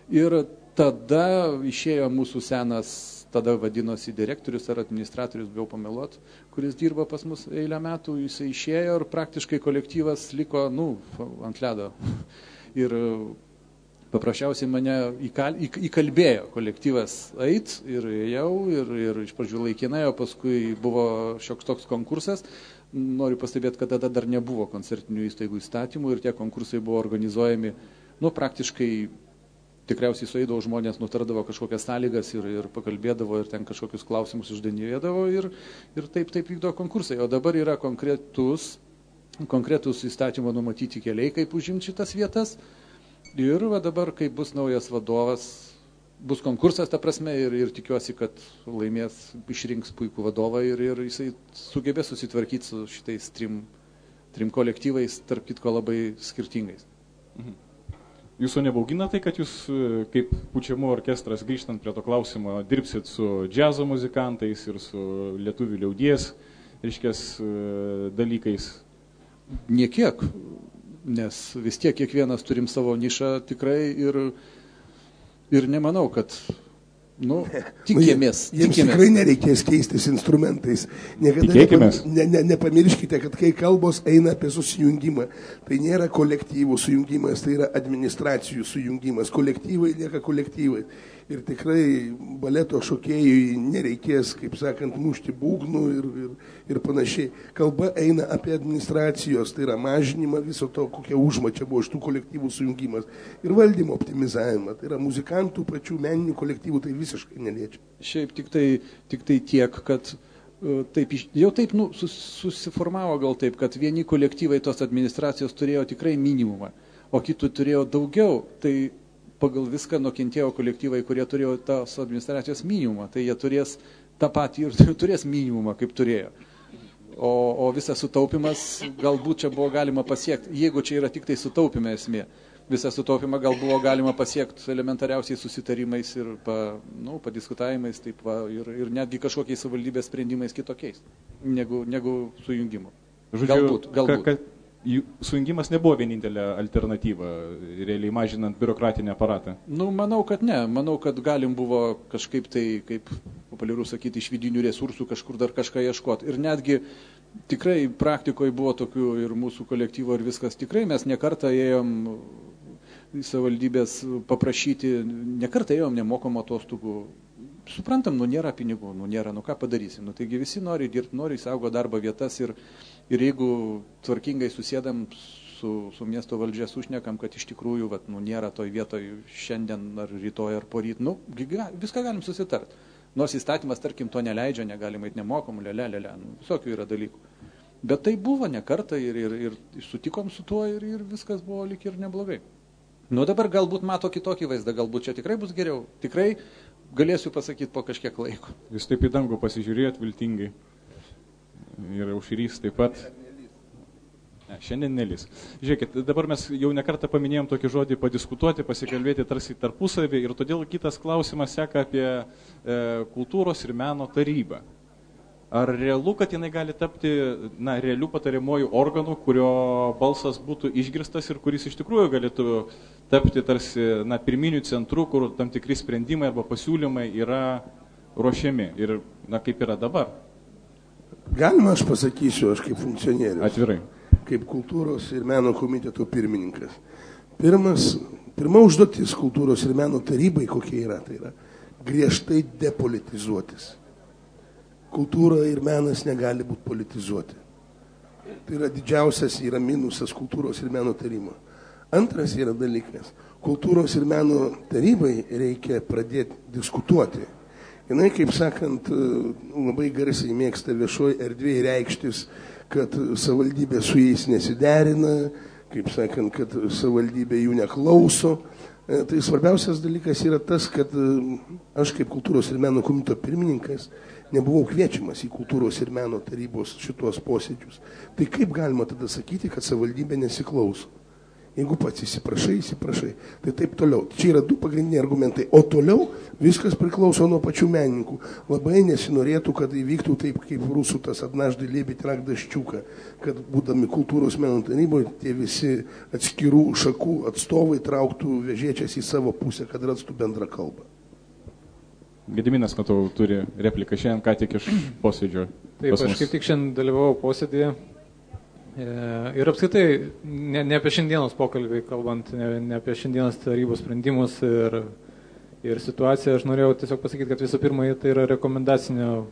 Ir tada išėjo mūsų senas, tada vadinosi direktorius ar administratorius, bijau pameluot, kuris dirba pas mus eilę metų, jis išėjo ir praktiškai kolektyvas liko, ant ledo. Ir paprasčiausiai mane įkalbėjo kolektyvas eit ir ėjau ir iš pradžių laikinai, o paskui buvo šioks toks konkursas. Noriu pastebėti, kad tada dar nebuvo koncertinių įstaigų įstatymų ir tie konkursai buvo organizuojami, praktiškai tikriausiai sueidavo žmonės, nutardavo kažkokias sąlygas ir pakalbėdavo ir ten kažkokius klausimus uždavinėdavo ir taip vykdo konkursai. O dabar yra konkretus įstatymo numatyti keliai, kaip užimti šitas vietas. Ir dabar, kai bus naujas vadovas, bus konkursas, ta prasme, ir tikiuosi, kad laimės, išrinks puikų vadovą ir jisai sugebės susitvarkyti su šitais trim kolektyvais, tarp kitko labai skirtingais. Jūsų nebaugina tai, kad jūs kaip pučiamų orkestras, grįžtant prie to klausimo, dirbsit su džiazo muzikantais ir su lietuvių liaudies, reiškias, dalykais? Niekiek, nes vis tiek kiekvienas turim savo nišą tikrai ir nemanau, kad tikėmės. Jiems tikrai nereikės keistis instrumentais. Tikėkimės. Nepamirškite, kad kai kalbos eina apie susijungimą, tai nėra kolektyvų sujungimas, tai yra administracijų sujungimas. Kolektyvai lieka kolektyvai. Ir tikrai baleto šokėjui nereikės, kaip sakant, mušti būgnų ir panašiai. Kalba eina apie administracijos, tai yra mažinimą viso to, kokia užmačia buvo šitų kolektyvų sujungimas. Ir valdymo optimizavimą, tai yra muzikantų, pačių meninių kolektyvų, tai visiškai neliečia. Šiaip tik tai tiek, kad jau taip susiformavo gal taip, kad vieni kolektyvai tos administracijos turėjo tikrai minimumą, o kitų turėjo daugiau. Tai pagal viską nukentėjo kolektyvai, kurie turėjo tos administracijos minimumą, tai jie turės tą patį ir turės minimumą, kaip turėjo. O visas sutaupimas galbūt čia buvo galima pasiekti, jeigu čia yra tik tai sutaupime esmė. Visą sutaupimą gal buvo galima pasiekti elementariausiai susitarimais ir padiskutavimais ir netgi kažkokiais savivaldybės sprendimais kitokiais, negu sujungimu. Galbūt. Sujungimas nebuvo vienintelė alternatyva, realiai mažinant biurokratinį aparatą? Manau, kad ne. Manau, kad galim buvo kažkaip tai, kaip populiaru sakyti, iš vidinių resursų kažkur dar kažką ieškoti. Ir netgi tikrai praktikoje buvo tokių ir mūsų kolektyvo ir viskas. Tikrai mes nekartą ėjom savivaldybės paprašyti, nekartą ėjom nemokamų atostogų suprantam, nėra pinigų, nėra, ką padarysim. Taigi visi nori dirbti, nori saugo darbo vietas ir jeigu tvarkingai susėdam su miesto valdžia sušnekam, kad iš tikrųjų nėra toj vietoj šiandien ar rytoj ar poryt, viską galim susitart. Nors įstatymas, tarkim, to neleidžia, negalima eiti nemokamų, visokių yra dalykų. Bet tai buvo ne kartą ir sutikom su tuo ir viskas buvo lyg ir neblogai. Dabar galbūt mato kitokį vaizdą, galbūt čia tikrai bus geriau. Tikrai galėsiu pasakyti po kažkiek laiko. Jūs taip į dangų pasižiūrėjot viltingai. Ir aušrys taip pat. Ne, šiandien nelis. Žiūrėkit, dabar mes jau nekartą paminėjom tokį žodį padiskutuoti, pasikalbėti tarsi tarpusavį ir todėl kitas klausimas seka apie kultūros ir meno tarybą. Ar realu, kad jinai gali tapti realių patariamojų organų, kurio balsas būtų išgirstas ir kuris iš tikrųjų galėtų tapti tarsi pirminių centrų, kur tam tikri sprendimai arba pasiūlymai yra ruošiami ir kaip yra dabar? Galima aš pasakysiu, aš kaip funkcionierius. Atvirai. Kaip kultūros ir meno komiteto pirmininkas. Pirma užduotis kultūros ir meno tarybai kokia yra, tai yra griežtai depolitizuotis. Kultūra ir menas negali būti politizuoti. Tai yra didžiausias yra minusas kultūros ir meno taryba. Antras yra dalykas. Kultūros ir meno tarybai reikia pradėti diskutuoti. Jinai, kaip sakant, labai garsiai mėgsta viešoje erdvėje reikštis, kad savivaldybė su jais nesiderina, kaip sakant, kad savivaldybė jų neklauso. Tai svarbiausias dalykas yra tas, kad aš kaip kultūros ir meno komiteto pirmininkas nebuvau kviečiamas į kultūros ir meno tarybos šitos posėdžius. Tai kaip galima tada sakyti, kad savivaldybė nesiklauso? Jeigu pats įsiprašai, tai taip toliau. Čia yra du pagrindiniai argumentai. O toliau viskas priklauso nuo pačių menininkų. Labai nesinorėtų, kad įvyktų taip, kaip rusų tas atnaždai liebit rakdaščiuką, kad būdami kultūros meno taryboje tie visi atskirų šakų atstovai trauktų vežėčias į savo pusę, kad rastų bendrą kalbą. Gediminas, matau, turi repliką šiandien, ką tik iš posėdžio. Taip, aš kaip tik šiandien dalyvavau posėdėje. Ir apskritai, ne apie šiandienos pokalbį kalbant, ne apie šiandienos tarybos sprendimus ir situaciją, aš norėjau tiesiog pasakyti, kad visų pirma, tai yra rekomendacinio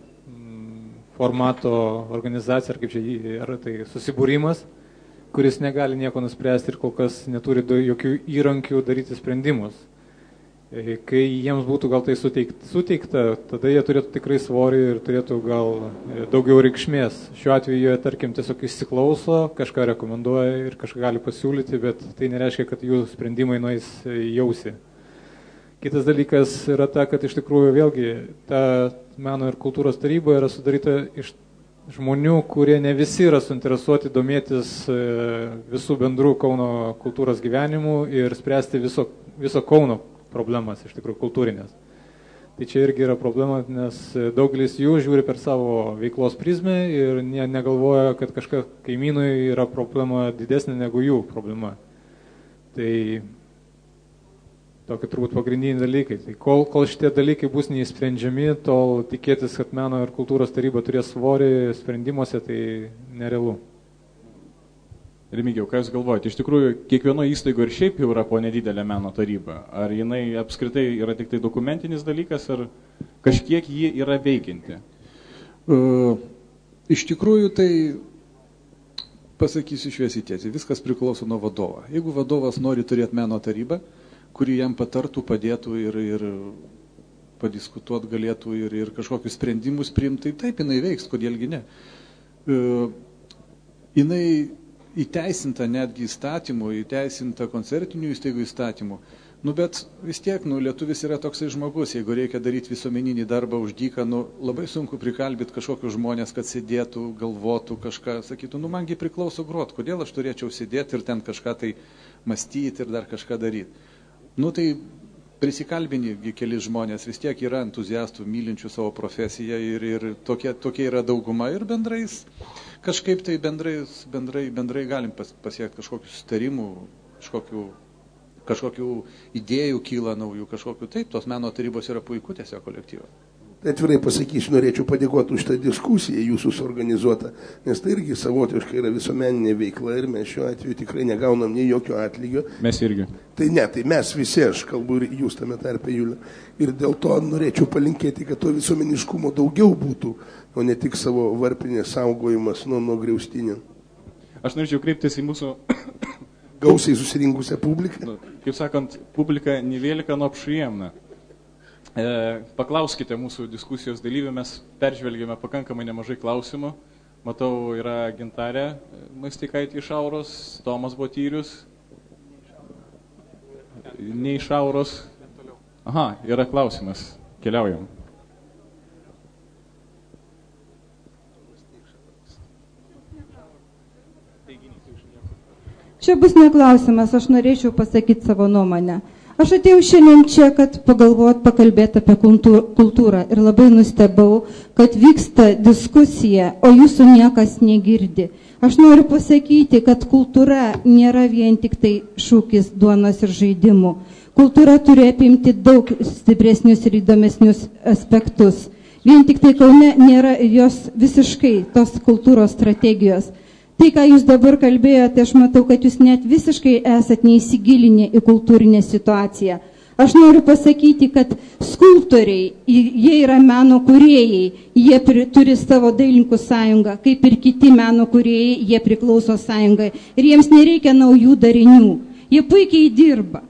formato organizacija, ar kaip čia, ar tai susibūrimas, kuris negali nieko nuspręsti ir kol kas neturi jokių įrankių daryti sprendimus. Kai jiems būtų gal tai suteikta, tada jie turėtų tikrai svorį ir turėtų gal daugiau reikšmės. Šiuo atveju jie, tarkim, tiesiog įsiklauso, kažką rekomenduoja ir kažką gali pasiūlyti, bet tai nereiškia, kad jų sprendimai nueis jausi. Kitas dalykas yra ta, kad iš tikrųjų vėlgi ta meno ir kultūros taryba yra sudaryta iš žmonių, kurie ne visi yra suinteresuoti domėtis visų bendrų Kauno kultūros gyvenimų ir spręsti viso Kauno problemas, iš tikrųjų kultūrinės. Tai čia irgi yra problema, nes daugelis jų žiūri per savo veiklos prizmę ir negalvoja, kad kažkas kaimynui yra problema didesnė negu jų problema. Tai tokie turbūt pagrindiniai dalykai. Tai kol šitie dalykai bus neįsprendžiami, tol tikėtis, kad meno ir kultūros taryba turės svorį sprendimuose, tai nerealu. Remigijau, ką Jūs galvojate? Iš tikrųjų, kiekvieno įstaigo ir šiaip jau yra po nedidelę meno tarybą. Ar jinai apskritai yra tik tai dokumentinis dalykas, ar kažkiek ji yra veikianti? Iš tikrųjų, tai pasakysiu šviesiai tiesiai, viskas priklauso nuo vadovo. Jeigu vadovas nori turėti meno tarybą, kuri jam patartų, padėtų ir padiskutuoti galėtų ir kažkokius sprendimus priimti, tai taip jinai veiks, kodėlgi ne. Jinai įteisinta netgi įstatymų, įteisinta koncertinių įstaigų įstatymų. Bet vis tiek, lietuvis yra toksai žmogus, jeigu reikia daryti visuomeninį darbą už dyką, labai sunku prikalbėti kažkokius žmonės, kad sėdėtų, galvotų kažką, sakytų, mangi priklauso grot, kodėl aš turėčiau sėdėti ir ten kažką tai mąstyti ir dar kažką daryti. Tai prisikalbini keli žmonės, vis tiek yra entuziastų, mylinčių savo profesiją ir tokia yra dauguma ir kažkaip tai bendrai galim pasiekti kažkokių sutarimų, kažkokių idėjų kyla naujų, kažkokių taip, tos meno tarybos yra puiku tiesiog kolektyvas. Tai atvirai pasakysiu, norėčiau padėkoti už tą diskusiją jūsų suorganizuotą, nes tai irgi savotiškai yra visuomeninė veikla ir mes šiuo atveju tikrai negaunam nei jokio atlygio. Mes irgi. Tai ne, tai mes visi, aš kalbu ir jūs tame tarpe, Julija. Ir dėl to norėčiau palinkėti, kad to visuomeniškumo daugiau būtų, o ne tik savo varpinės saugojimas nuo griaustinio. Aš norėčiau kreiptis į mūsų gausiai susirinkusią publiką. Kaip sakant, publika nevėlika nuo apšriemna. Paklauskite mūsų diskusijos dalyvių, mes peržvelgėme pakankamai nemažai klausimų. Matau, yra Gintarė Maistikaitė iš Auros, Tomas Botyrius. Ne iš Auros. Aha, yra klausimas. Keliaujam. Čia bus neklausimas, aš norėčiau pasakyti savo nuomonę. Aš atėjau šiandien čia, kad pakalbėti apie kultūrą ir labai nustebau, kad vyksta diskusija, o jūsų niekas negirdi. Aš noriu pasakyti, kad kultūra nėra vien tik tai šūkis duonos ir žaidimų. Kultūra turi apimti daug stipresnius ir įdomesnius aspektus. Vien tik tai Kaune nėra jos visiškai tos kultūros strategijos. Tai, ką jūs dabar kalbėjote, aš matau, kad jūs net visiškai esat neįsigilinę į kultūrinę situaciją. Aš noriu pasakyti, kad skulptoriai, jie yra meno kūrėjai, jie turi savo dailininkų sąjungą, kaip ir kiti meno kūrėjai, jie priklauso sąjungai. Ir jiems nereikia naujų darinių. Jie puikiai dirba.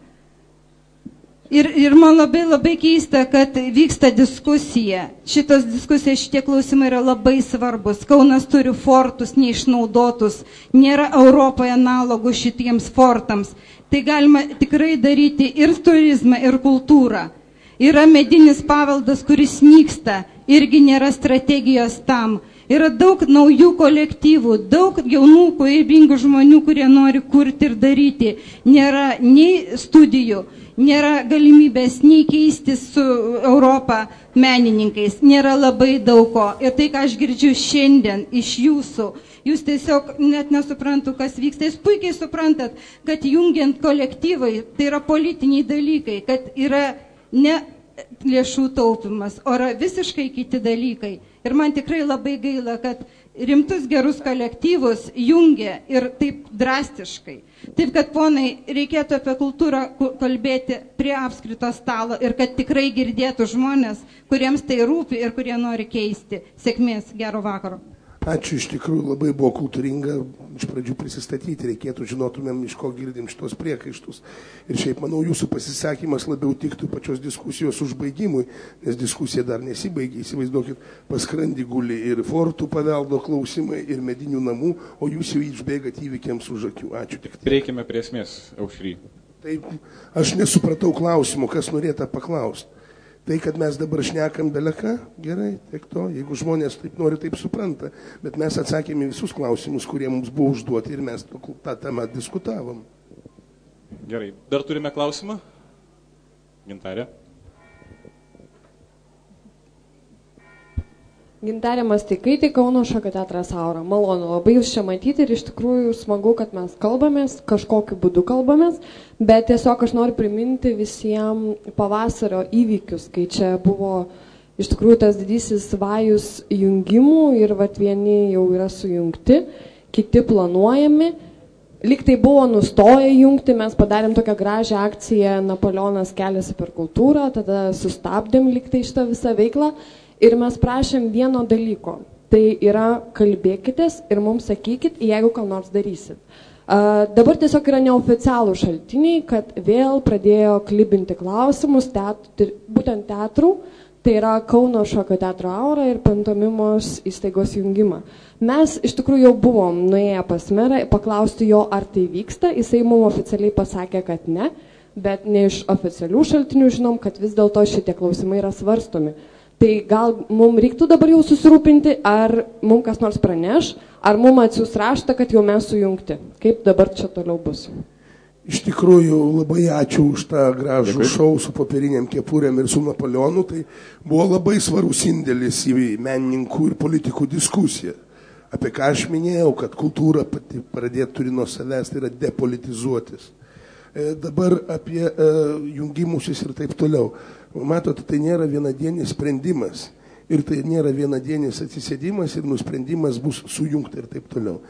Ir man labai keista, kad vyksta diskusija. Šitos diskusijos, šitie klausimai yra labai svarbus. Kaunas turi fortus neišnaudotus. Nėra Europoje analogų šitiems fortams. Tai galima tikrai daryti ir turizmą, ir kultūrą. Yra medinis paveldas, kuris nyksta. Irgi nėra strategijos tam. Yra daug naujų kolektyvų, daug jaunų, kūrybingų žmonių, kurie nori kurti ir daryti. Nėra nei studijų. Nėra galimybės nei keistis su Europą menininkais, nėra labai daug ko. Ir tai, ką aš girdžiu šiandien iš jūsų, jūs tiesiog net nesuprantu, kas vyksta. Jūs puikiai suprantat, kad jungiant kolektyvai, tai yra politiniai dalykai, kad yra ne lėšų taupimas, o yra visiškai kiti dalykai. Ir man tikrai labai gaila, kad rimtus gerus kolektyvus jungia ir taip drastiškai. Taip, kad ponai, reikėtų apie kultūrą kalbėti prie apskrito stalo ir kad tikrai girdėtų žmonės, kuriems tai rūpi ir kurie nori keisti. Sėkmės, gero vakaro. Ačiū, iš tikrųjų labai buvo kultūringa iš pradžių prisistatyti, reikėtų žinotumėm, iš ko girdim šitos priekaištus. Ir šiaip, manau, jūsų pasisakymas labiau tiktų pačios diskusijos užbaigimui, nes diskusija dar nesibaigė. Įsivaizduokit, paskrandį guli ir fortų paveldo klausimai, ir medinių namų, o jūs jau išbėgat įvykiams už akių. Ačiū tik. Reikime prie esmės, Aušry. Taip, aš nesupratau klausimų, kas norėtų paklausti. Tai, kad mes dabar šnekam daleka, gerai, tiek to, jeigu žmonės taip nori, taip supranta, bet mes atsakėme visus klausimus, kurie mums buvo užduoti ir mes tą temą diskutavom. Gerai, dar turime klausimą? Gintarė. Gintarė Maistikaitė, Kauno šokio teatras Aura. Malonu labai jūs čia matyti ir iš tikrųjų smagu, kad mes kalbamės, kažkokiu būdu kalbamės, bet tiesiog aš noriu priminti visiems pavasario įvykius, kai čia buvo iš tikrųjų tas didysis vajus jungimų ir vat vieni jau yra sujungti, kiti planuojami. Lyg tai buvo nustoję jungti, mes padarėm tokią gražią akciją Napoleonas keliasi per kultūrą, tada sustabdėm lyg tai šitą visą veiklą. Ir mes prašėm vieno dalyko, tai yra kalbėkitės ir mums sakykit, jeigu ką nors darysit. Dabar tiesiog yra neoficialų šaltiniai, kad vėl pradėjo klibinti klausimus, būtent teatrų, tai yra Kauno šokio teatro Aura ir pantomimos įstaigos jungimą. Mes iš tikrųjų jau buvom nuėję pas merą, paklausti jo, ar tai vyksta, jisai mums oficialiai pasakė, kad ne, bet ne iš oficialių šaltinių žinom, kad vis dėlto šitie klausimai yra svarstomi. Tai gal mums reiktų dabar jau susirūpinti, ar mums kas nors praneš, ar mums atsiųs raštą, kad jau mes sujungti. Kaip dabar čia toliau bus? Iš tikrųjų, labai ačiū už tą gražų šou su popieriniam kepurėm ir su Napoleonu. Tai buvo labai svarus indėlis į menininkų ir politikų diskusiją. Apie ką aš minėjau, kad kultūra pati pradėti turi nuo savęs, tai yra depolitizuotis. Dabar apie jungimusis ir taip toliau. Matote, tai nėra vienadienis sprendimas. Ir tai nėra vienadienis atsisėdimas ir nusprendimas bus sujungta ir taip toliau.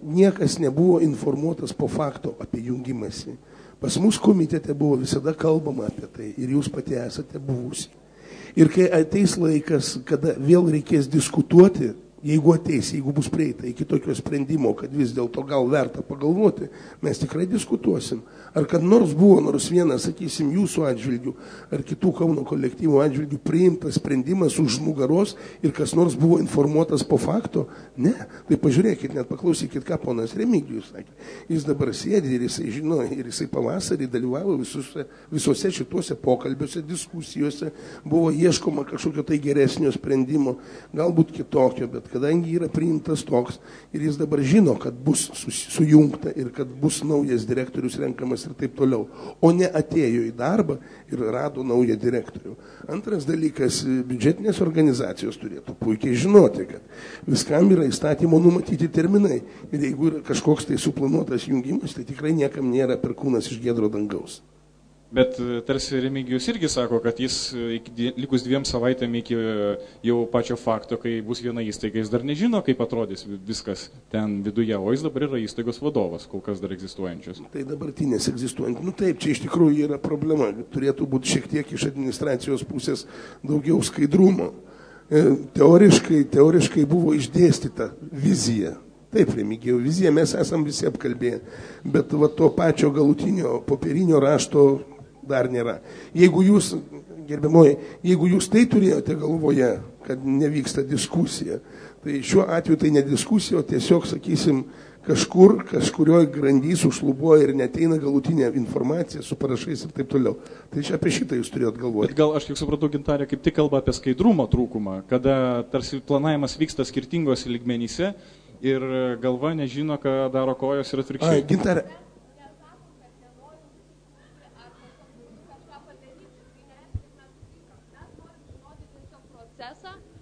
Niekas nebuvo informuotas po fakto apie jungimąsi. Pas mus komitete buvo visada kalbama apie tai ir jūs pati esate buvusi. Ir kai ateis laikas, kada vėl reikės diskutuoti, jeigu bus prieita iki tokio sprendimo, kad vis dėlto gal verta pagalvoti, mes tikrai diskutuosim. Ar kad nors buvo, nors vienas, sakysim, jūsų atžvilgių, ar kitų Kauno kolektyvų atžvilgių priimtas sprendimas už nugaros ir kas nors buvo informuotas po fakto? Ne. Tai pažiūrėkit, net paklausykit, ką ponas Remigijus sakė. Jis dabar sėdi ir jisai žino, ir jisai pavasarį dalyvavo visose šituose pokalbiuose, diskusijose, buvo ieškoma kažkokio tai geresnio sprendimo, galbūt kitokio, bet kadangi yra priimtas toks ir jis dabar žino, kad bus sujungta ir kad bus naujas direktorius renkamas ir taip toliau, o ne atėjo į darbą ir rado naują direktorių. Antras dalykas, biudžetinės organizacijos turėtų puikiai žinoti, kad viskam yra įstatymo numatyti terminai ir jeigu yra kažkoks tai suplanuotas jungimas, tai tikrai niekam nėra perkūnas iš giedro dangaus. Bet tarsi Remigijus irgi sako, kad jis likus 2 savaitėm iki jau pačio fakto, kai bus viena įstaiga, jis dar nežino, kaip atrodys viskas ten viduje, o jis dabar yra įstaigos vadovas, kol kas dar egzistuojančios. Tai dabartinės egzistuojant. Taip, čia iš tikrųjų yra problema. Turėtų būti šiek tiek iš administracijos pusės daugiau skaidrumo. Teoriškai buvo išdėstyta vizija. Taip, Remigijau, viziją mes esam visi apkalbėję, bet to pačio galutinio popierinio rašto dar nėra. Jeigu jūs, gerbiamoji, jeigu jūs tai turėjote galvoje, kad nevyksta diskusija, tai šiuo atveju tai ne diskusija, o tiesiog, sakysim, kažkurioje grandy sušlubuoja ir neteina galutinė informacija su parašais ir taip toliau. Tai čia apie šitą jūs turėjot galvoti. Bet gal aš tik supratau, Gintarė, kaip tik kalba apie skaidrumo trūkumą, kada tarsi planavimas vyksta skirtingose lygmenyse ir galva nežino, ką daro kojos ir atvirkščiai. Gintarė.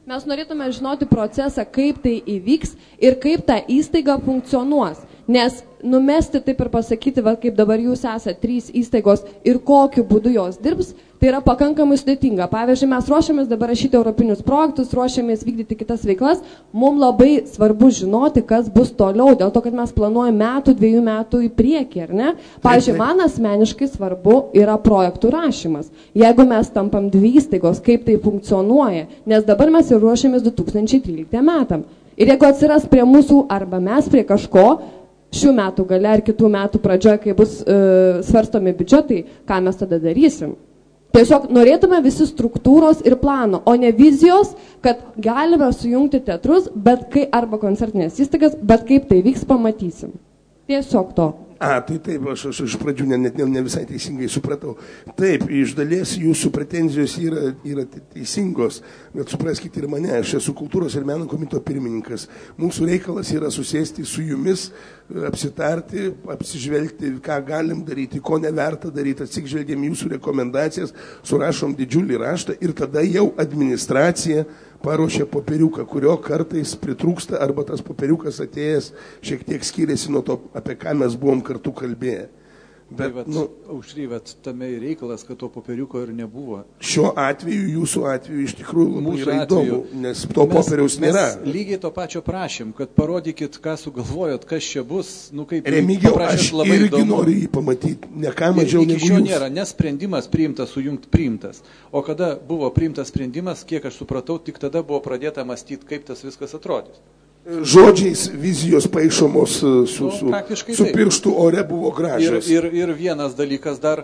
Mes norėtume žinoti procesą, kaip tai įvyks ir kaip ta įstaiga funkcionuos. Nes numesti taip ir pasakyti, kaip dabar jūs esate 3 įstaigos ir kokiu būdu jos dirbs, tai yra pakankamai sudėtinga. Pavyzdžiui, mes ruošiamės dabar rašyti europinius projektus, ruošiamės vykdyti kitas veiklas. Mums labai svarbu žinoti, kas bus toliau, dėl to, kad mes planuojame 1-2 metų į priekį, ar ne? Pavyzdžiui, man asmeniškai svarbu yra projektų rašymas. Jeigu mes tampam 2 įstaigos, kaip tai funkcionuoja, nes dabar mes ir ruošiamės 2013 metam. Ir jeigu atsiras prie mūsų arba mes prie kažko, šių metų gale ar kitų metų pradžioje, kai bus svarstomi biudžetai, ką mes tada darysim. Tiesiog norėtume visi struktūros ir plano, o ne vizijos, kad galime sujungti teatrus, bet arba koncertinės įstaigas, bet kaip tai vyks, pamatysim. Tiesiog to. Tai taip, aš iš pradžių ne visai teisingai supratau. Taip, iš dalies jūsų pretenzijos yra teisingos, bet supraskite ir mane, aš esu kultūros ir meno komiteto pirmininkas. Mūsų reikalas yra susėsti su jumis, apsitarti, apsižvelgti, ką galim daryti, ko neverta daryti, atsižvelgiam jūsų rekomendacijas, surašom didžiulį raštą ir tada jau administracija paruošia popieriuką, kurio kartais pritrūksta arba tas popieriukas atėjęs šiek tiek skiriasi nuo to, apie ką mes buvom kartu kalbėję. Bet, Aušry, tame reikalas, kad to popieriuko ir nebuvo. Šiuo atveju, jūsų atveju iš tikrųjų labai yra įdomu, nes to popieriaus nėra. Mes lygiai to pačio prašym, kad parodykit, ką sugalvojot, kas čia bus. Remigijau, aš irgi noriu jį pamatyti, ne ką mažiau negu jūs. Iki šio nėra, nes sprendimas priimtas, sujungt priimtas. O kada buvo priimtas sprendimas, kiek aš supratau, tik tada buvo pradėta mąstyti, kaip tas viskas atrodys. Žodžiais vizijos paišomos su pirštų ore buvo gražios. Ir vienas dalykas dar,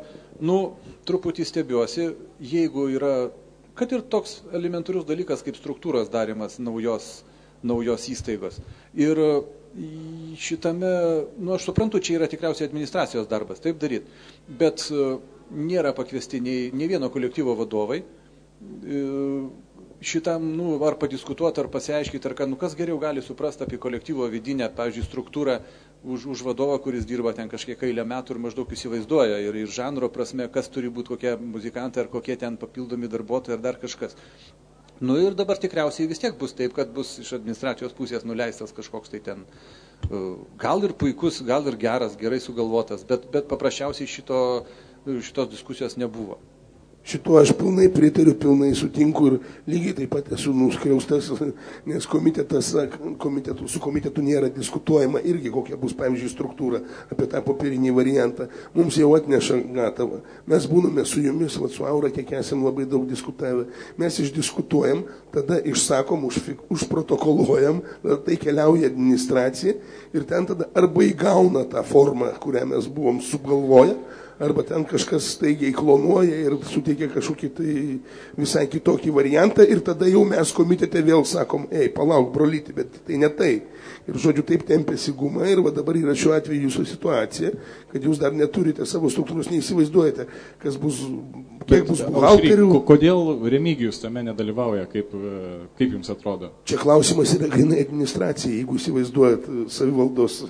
truputį stebiuosi, jeigu yra, kad ir toks elementarius dalykas kaip struktūros darimas naujos įstaigos. Ir šitame, aš suprantu, čia yra tikriausiai administracijos darbas, taip daryti, bet nėra pakviesti nei vieno kolektyvo vadovai, šitam, ar padiskutuoti, ar pasiaiškyti, ar kas geriau gali suprasti apie kolektyvo vidinę, pavyzdžiui, struktūrą už vadovą, kuris dirba ten kažkiek eilę metų ir maždaug įsivaizduoja ir žanro prasme, kas turi būti, kokie muzikantai, ar kokie ten papildomi darbuotojai, ar dar kažkas. Ir dabar tikriausiai vis tiek bus taip, kad bus iš administracijos pusės nuleistas kažkoks tai ten, gal ir puikus, gal ir geras, gerai sugalvotas, bet paprasčiausiai šitos diskusijos nebuvo. Šituo aš pilnai pritariu, pilnai sutinku ir lygiai taip pat esu nuskriaustas, nes su komitetu nėra diskutuojama irgi, kokia bus, pavyzdžiui, struktūra apie tą popierinį variantą. Mums jau atneša gatavą. Mes būname su jumis, su Aura, kiek esam labai daug diskutavę. Mes išdiskutuojam, tada išsakom, užprotokoluojam, tai keliauja administracija ir ten tada arba įgauna tą formą, kurią mes buvom sugalvoję, arba ten kažkas staigiai klonuoja ir suteikia kažkokį tai visai kitokį variantą ir tada jau mes komitete vėl sakom, palauk, brolyti, bet tai ne tai. Ir žodžiu, taip tempėsi guma ir va dabar yra šiuo atveju jūsų situacija, kad jūs dar neturite savo struktūros, neįsivaizduojate, kas bus, kiek bus buhalterių. Kodėl Remigijus tame nedalyvauja, kaip jums atrodo? Čia klausimas yra grinai administracija, jeigu įsivaizduojat savivaldos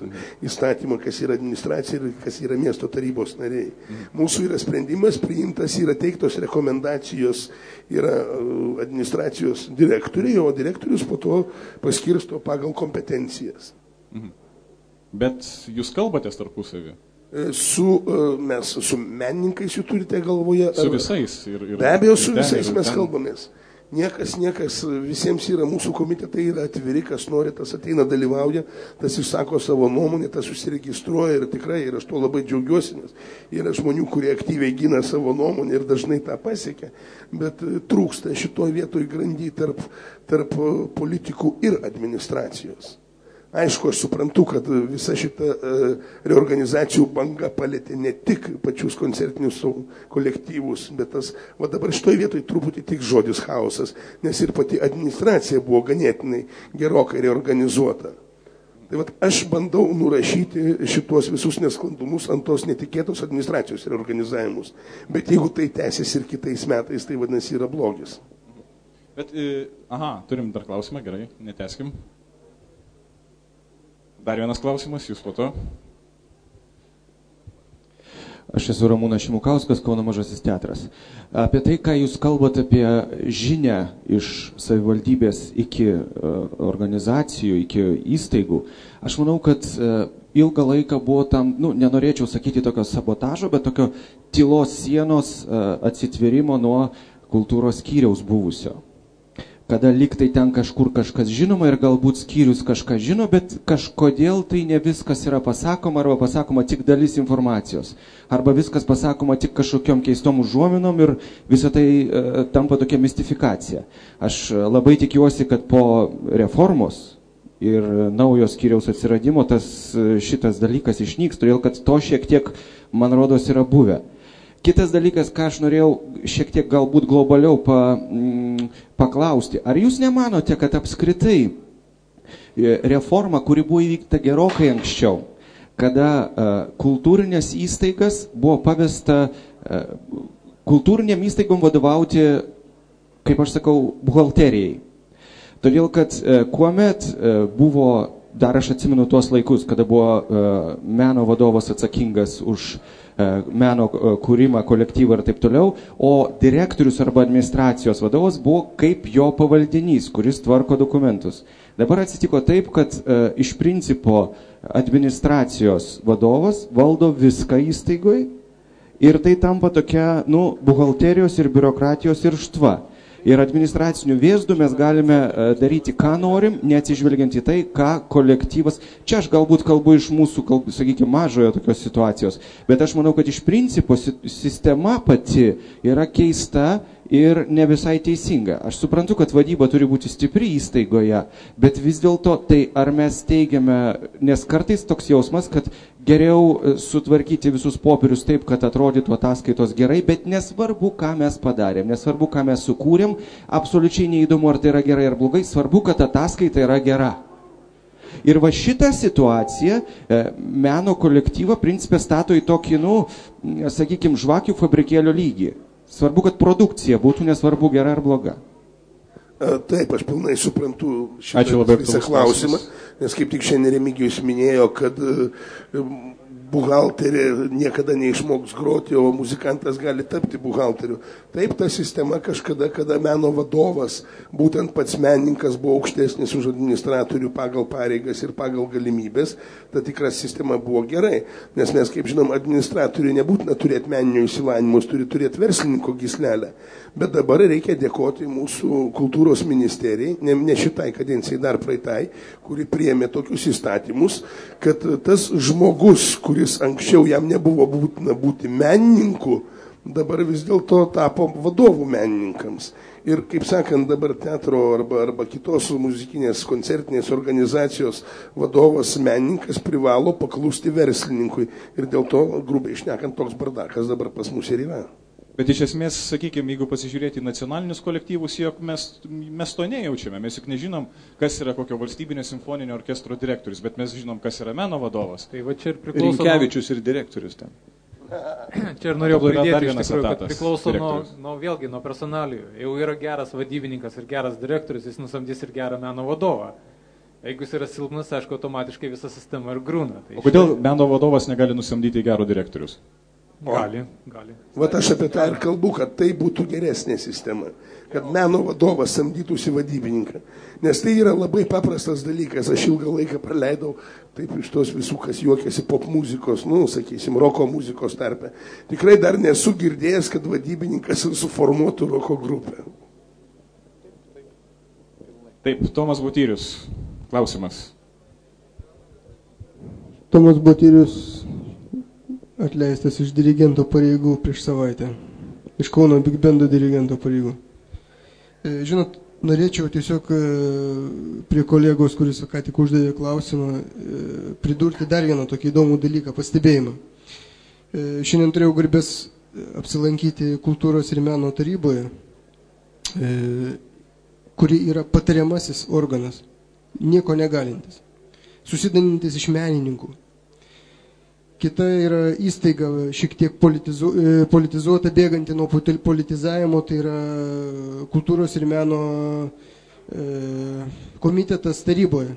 įstatymą, kas yra administracija ir kas yra miesto tarybos nariai. Mūsų yra sprendimas priimtas, yra teiktos rekomendacijos, yra administracijos direktoriai, o direktorius po to paskirsto pagal kompetencijas. Bet jūs kalbatės tarpusavį? Mes su menininkais jų turite galvoje? Su visais. Be abejo, su visais mes kalbamės. Niekas, visiems yra, mūsų komitetai yra atviri, kas nori, tas ateina, dalyvauja, tas išsako savo nuomonę, tas užsiregistruoja ir tikrai, ir aš to labai džiaugiuosi, nes yra žmonių, kurie aktyviai gina savo nuomonę ir dažnai tą pasiekia, bet trūksta šitoj vietoj grandy tarp politikų ir administracijos. Aišku, aš suprantu, kad visa šita reorganizacijų banga palėtė ne tik pačius koncertinius kolektyvus, bet va dabar šitoj vietoj truputį tik žodis chaosas, nes ir pati administracija buvo ganėtinai gerokai reorganizuota. Tai va, aš bandau nurašyti šituos visus nesklandumus ant tos netikėtos administracijos reorganizavimus. Bet jeigu tai tęsis ir kitais metais, tai vadinasi yra blogis. Bet, turim dar klausimą, gerai, netęskim. Dar vienas klausimas, jūs po to. Aš esu Ramūnas Šimukauskas, Kauno Mažasis teatras. Apie tai, ką jūs kalbate apie žinią iš savivaldybės iki organizacijų, iki įstaigų, aš manau, kad ilgą laiką buvo tam, nenorėčiau sakyti tokio sabotažo, bet tokio tylos sienos atsitvėrimo nuo kultūros skyriaus buvusio. Kada lyg tai ten kažkur kažkas žinoma ir galbūt skyrius kažką žino, bet kažkodėl tai ne viskas yra pasakoma arba pasakoma tik dalis informacijos. Arba viskas pasakoma tik kažkokiom keistom užuominom ir visą tai tampa tokia mistifikacija. Aš labai tikiuosi, kad po reformos ir naujo skyriaus atsiradimo šitas dalykas išnyks, todėl kad to šiek tiek, man rodos, yra buvę. Kitas dalykas, ką aš norėjau šiek tiek galbūt globaliau paklausti. Ar jūs nemanote, kad apskritai reforma, kuri buvo įvykta gerokai anksčiau, kada kultūrinės įstaigas buvo pavesta kultūrinėm įstaigom vadovauti, kaip aš sakau, buhalterijai. Todėl, kad kuomet buvo, dar aš atsimenu tuos laikus, kada buvo meno vadovas atsakingas už meno kūrimą, kolektyvą ir taip toliau, o direktorius arba administracijos vadovas buvo kaip jo pavaldinys, kuris tvarko dokumentus. Dabar atsitiko taip, kad iš principo administracijos vadovas valdo viską įstaigoj ir tai tampa tokia, buhalterijos ir biurokratijos irštva. Ir administracinių vėzdų mes galime daryti, ką norim, neatsižvelgiant į tai, ką kolektyvas. Čia aš galbūt kalbu iš mūsų, sakykime, mažojo tokios situacijos, bet aš manau, kad iš principo sistema pati yra keista ir ne visai teisinga. Aš suprantu, kad vadyba turi būti stipri įstaigoje, bet vis dėlto tai ar mes teigiame, nes kartais toks jausmas, kad geriau sutvarkyti visus popierius taip, kad atrodytų ataskaitos gerai, bet nesvarbu, ką mes padarėm, nesvarbu, ką mes sukūrėm, absoliučiai neįdomu, ar tai yra gerai ar blogai, svarbu, kad ataskaita yra gera. Ir va šitą situaciją meno kolektyvą principė stato į tokį, sakykime, žvakių fabrikėlio lygį. Svarbu, kad produkcija būtų nesvarbu gera ar bloga. Taip, aš pilnai suprantu šitą visą klausimą, nes kaip tik šiandien Remigijus minėjo, kad buhalterė niekada neišmoks groti, o muzikantas gali tapti buhalteriu. Taip, ta sistema kažkada, kada meno vadovas, būtent pats menininkas buvo aukštesnis už administratorių pagal pareigas ir pagal galimybės, ta tikra sistema buvo gerai. Nes mes, kaip žinom, administratoriui nebūtina turėti meninio išsilavinimus, turi turėti verslininko gyslelę. Bet dabar reikia dėkoti mūsų kultūros ministerijai, ne šitai kadencijai, dar praeitai, kuri priėmė tokius įstatymus, kad tas žmogus, kuris anksčiau jam nebuvo būtina būti menininku, dabar vis dėlto tapo vadovų menininkams. Ir, kaip sakant, dabar teatro arba kitos muzikinės koncertinės organizacijos vadovas menininkas privalo paklusti verslininkui. Ir dėl to, grubiai šnekant, toks bardakas dabar pas mus ir yra. Bet iš esmės, sakykime, jeigu pasižiūrėti į nacionalinius kolektyvus, jog mes to nejaučiame. Mes juk nežinom, kas yra kokio valstybinio simfoninio orkestro direktorius, bet mes žinom, kas yra meno vadovas. Tai va čia ir priklauso Rinkevičius ir direktorius ten. Čia ir norėjau pridėti, iš tikrųjų, kad priklauso vėlgi nuo personalijų. Jau yra geras vadybininkas ir geras direktorius, jis nusamdys ir gerą meno vadovą. Jeigu jis yra silpnas, aišku, automatiškai visa sistema ir grūna. Tai o kodėl meno vadovas negali nusamdyti gero direktorius? Gali. Vat aš apie tą ir kalbu, kad tai būtų geresnė sistema, kad meno vadovas samdytųsi vadybininką. Nes tai yra labai paprastas dalykas. Aš ilgą laiką praleidau taip iš tos visų, kas juokiasi pop muzikos, sakysim, roko muzikos tarpe. Tikrai dar nesu girdėjęs, kad vadybininkas suformuotų roko grupę. Taip, Tomas Butyrius. Klausimas. Tomas Butyrius atleistas iš dirigento pareigų prieš savaitę. Iš Kauno Big Bando dirigento pareigų. Žinot, norėčiau tiesiog prie kolegos, kuris ką tik uždavė klausimą, pridurti dar vieną tokį įdomų dalyką, pastebėjimą. Šiandien turėjau garbės apsilankyti kultūros ir meno taryboje, kuri yra patariamasis organas, nieko negalintis, susidarintis iš menininkų. Kita yra įstaiga šiek tiek politizuota, bėganti nuo politizavimo, tai yra kultūros ir meno komitetas taryboje,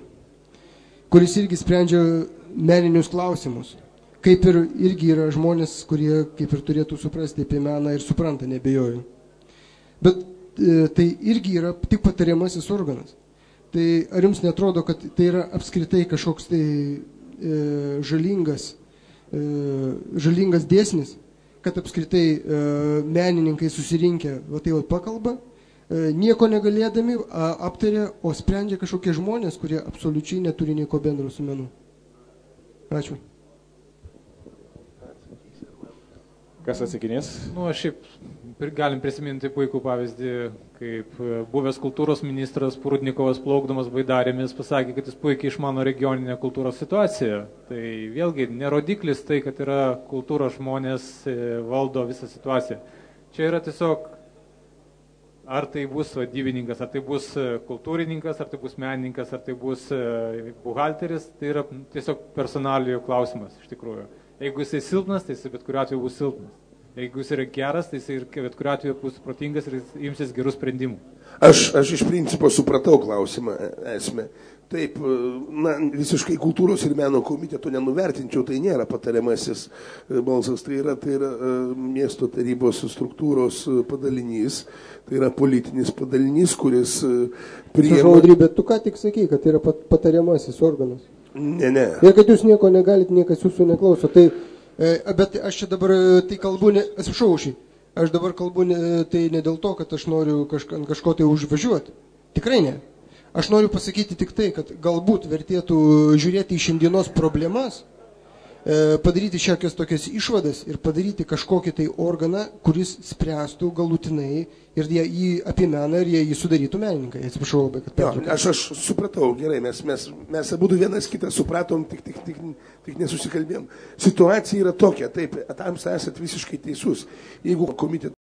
kuris irgi sprendžia meninius klausimus. Kaip ir irgi yra žmonės, kurie kaip ir turėtų suprasti apie meną ir supranta, nebejoju. Bet tai irgi yra tik patariamasis organas. Tai ar jums netrodo, kad tai yra apskritai kažkoks tai žalingas dėsnis, kad apskritai menininkai susirinkę pakalba, nieko negalėdami aptarė, o sprendžia kažkokie žmonės, kurie absoliučiai neturi nieko bendro su menu. Ačiū. Kas atsakinės? Šiaip galim prisiminti puikų pavyzdį, kaip buvęs kultūros ministras Prudnikovas plaukdamas Baidarėmis pasakė, kad jis puikiai išmano regioninę kultūros situaciją. Tai vėlgi nerodiklis tai, kad yra kultūros žmonės valdo visą situaciją. Čia yra tiesiog, ar tai bus vadybininkas, ar tai bus kultūrininkas, ar tai bus menininkas, ar tai bus buhalteris, tai yra tiesiog personalijų klausimas iš tikrųjų. Jeigu jisai silpnas, tai jisai bet kuriuo atveju bus silpnas. Jeigu jis yra geras, tai jisai bet kuriuo atveju bus protingas ir imsis gerų sprendimų. Aš iš principo supratau klausimą esmę. Taip, visiškai kultūros ir meno komiteto nenuvertinčiau, tai nėra patariamasis balsas, tai yra miesto tarybos struktūros padalinys, tai yra politinis padalinys, kuris priima... Žaudry, bet tu ką tik sakai, kad tai yra patariamasis organas. Ne. Ir kad jūs nieko negalit, niekas jūsų neklauso. Tai, bet aš čia dabar tai kalbu, atsiprašau už jį, aš dabar kalbu tai ne dėl to, kad aš noriu kažko tai užvažiuoti. Tikrai ne. Aš noriu pasakyti tik tai, kad galbūt vertėtų žiūrėti į šiandienos problemas, padaryti šiokias tokias išvadas ir padaryti kažkokį tai organą, kuris spręstų galutinai ir jį apie meną ir jį sudarytų menininkai. Atsiprašau labai, kad pertraukiau. Aš supratau, gerai, mes abudu vienas kitą supratom, tik nesusikalbėjom. Situacija yra tokia, taip, tam esat visiškai teisus. Jeigu komitetas,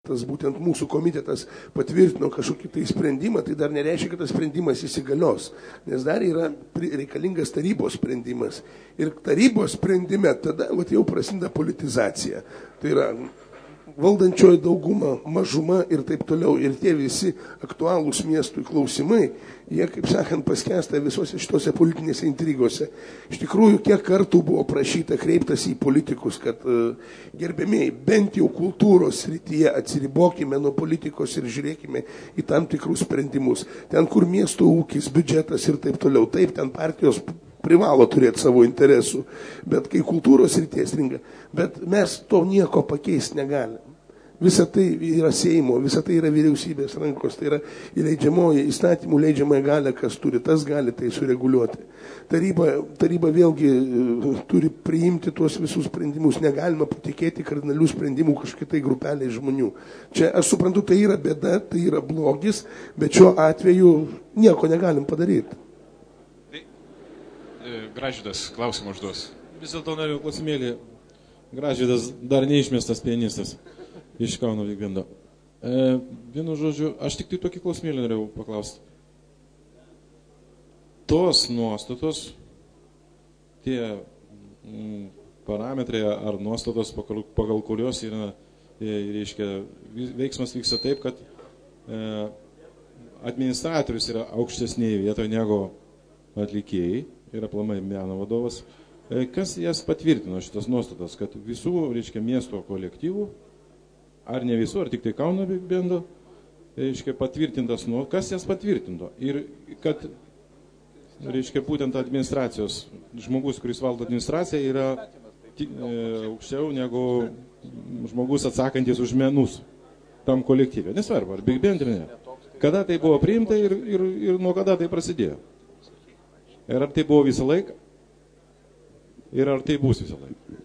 būtent mūsų komitetas patvirtino kažkokį tai sprendimą, tai dar nereiškia, kad tas sprendimas įsigalios, nes dar yra reikalingas tarybos sprendimas. Ir tarybos sprendime tada jau prasideda politizacija. Tai yra valdančioji dauguma, mažuma ir taip toliau. Ir tie visi aktualūs miestui klausimai, jie, kaip sakant, paskęsta visose šitose politinėse intrigose. Iš tikrųjų, kiek kartų buvo prašyta, kreiptas į politikus, kad gerbėmiai, bent jau kultūros srityje atsiribokime nuo politikos ir žiūrėkime į tam tikrus sprendimus. Ten, kur miesto ūkis, biudžetas ir taip toliau. Taip, ten partijos privalo turėti savo interesų, bet kai kultūros srityje stringa, bet mes to nieko pakeisti negalim. Visa tai yra Seimo, visa tai yra vyriausybės rankos, tai yra įleidžiamoji, įstatymų leidžiamąją galią, kas turi, tas gali tai sureguliuoti. Taryba vėlgi turi priimti tuos visus sprendimus, negalima patikėti kardinalių sprendimų kažkitai grupeliai žmonių. Čia, aš suprantu, tai yra bėda, tai yra blogis, bet šiuo atveju nieko negalim padaryti. Gražvydas, klausimą užduos. Vis dėlto noriu klausimėlį. Gražvydas dar neišmestas pianistas iš Kauno Bigbendo. Vienu žodžiu, aš tik tai tokį klausimėlį norėjau paklausti. Tos nuostatos, tie parametrai ar nuostatos, pagal kurios yra, reiškia, veiksmas vyksta taip, kad administratorius yra aukštesnėje vietoje negu atlikėjai, yra aplamai meno vadovas. Kas jas patvirtino šitas nuostatas, kad visų, reiškia, miesto kolektyvų, ar ne visų, ar tik tai Kauno Bigbendo, reiškia, patvirtintas, kas jas patvirtino? Ir kad, reiškia, būtent administracijos žmogus, kuris valdo administraciją, yra aukščiau negu žmogus atsakantis už menus tam kolektyvė. Nesvarbu, ar Bigbend ir ne. Kada tai buvo priimta ir nuo kada tai prasidėjo? Ir ar tai buvo visą laiką? Ir ar tai bus visą laiką?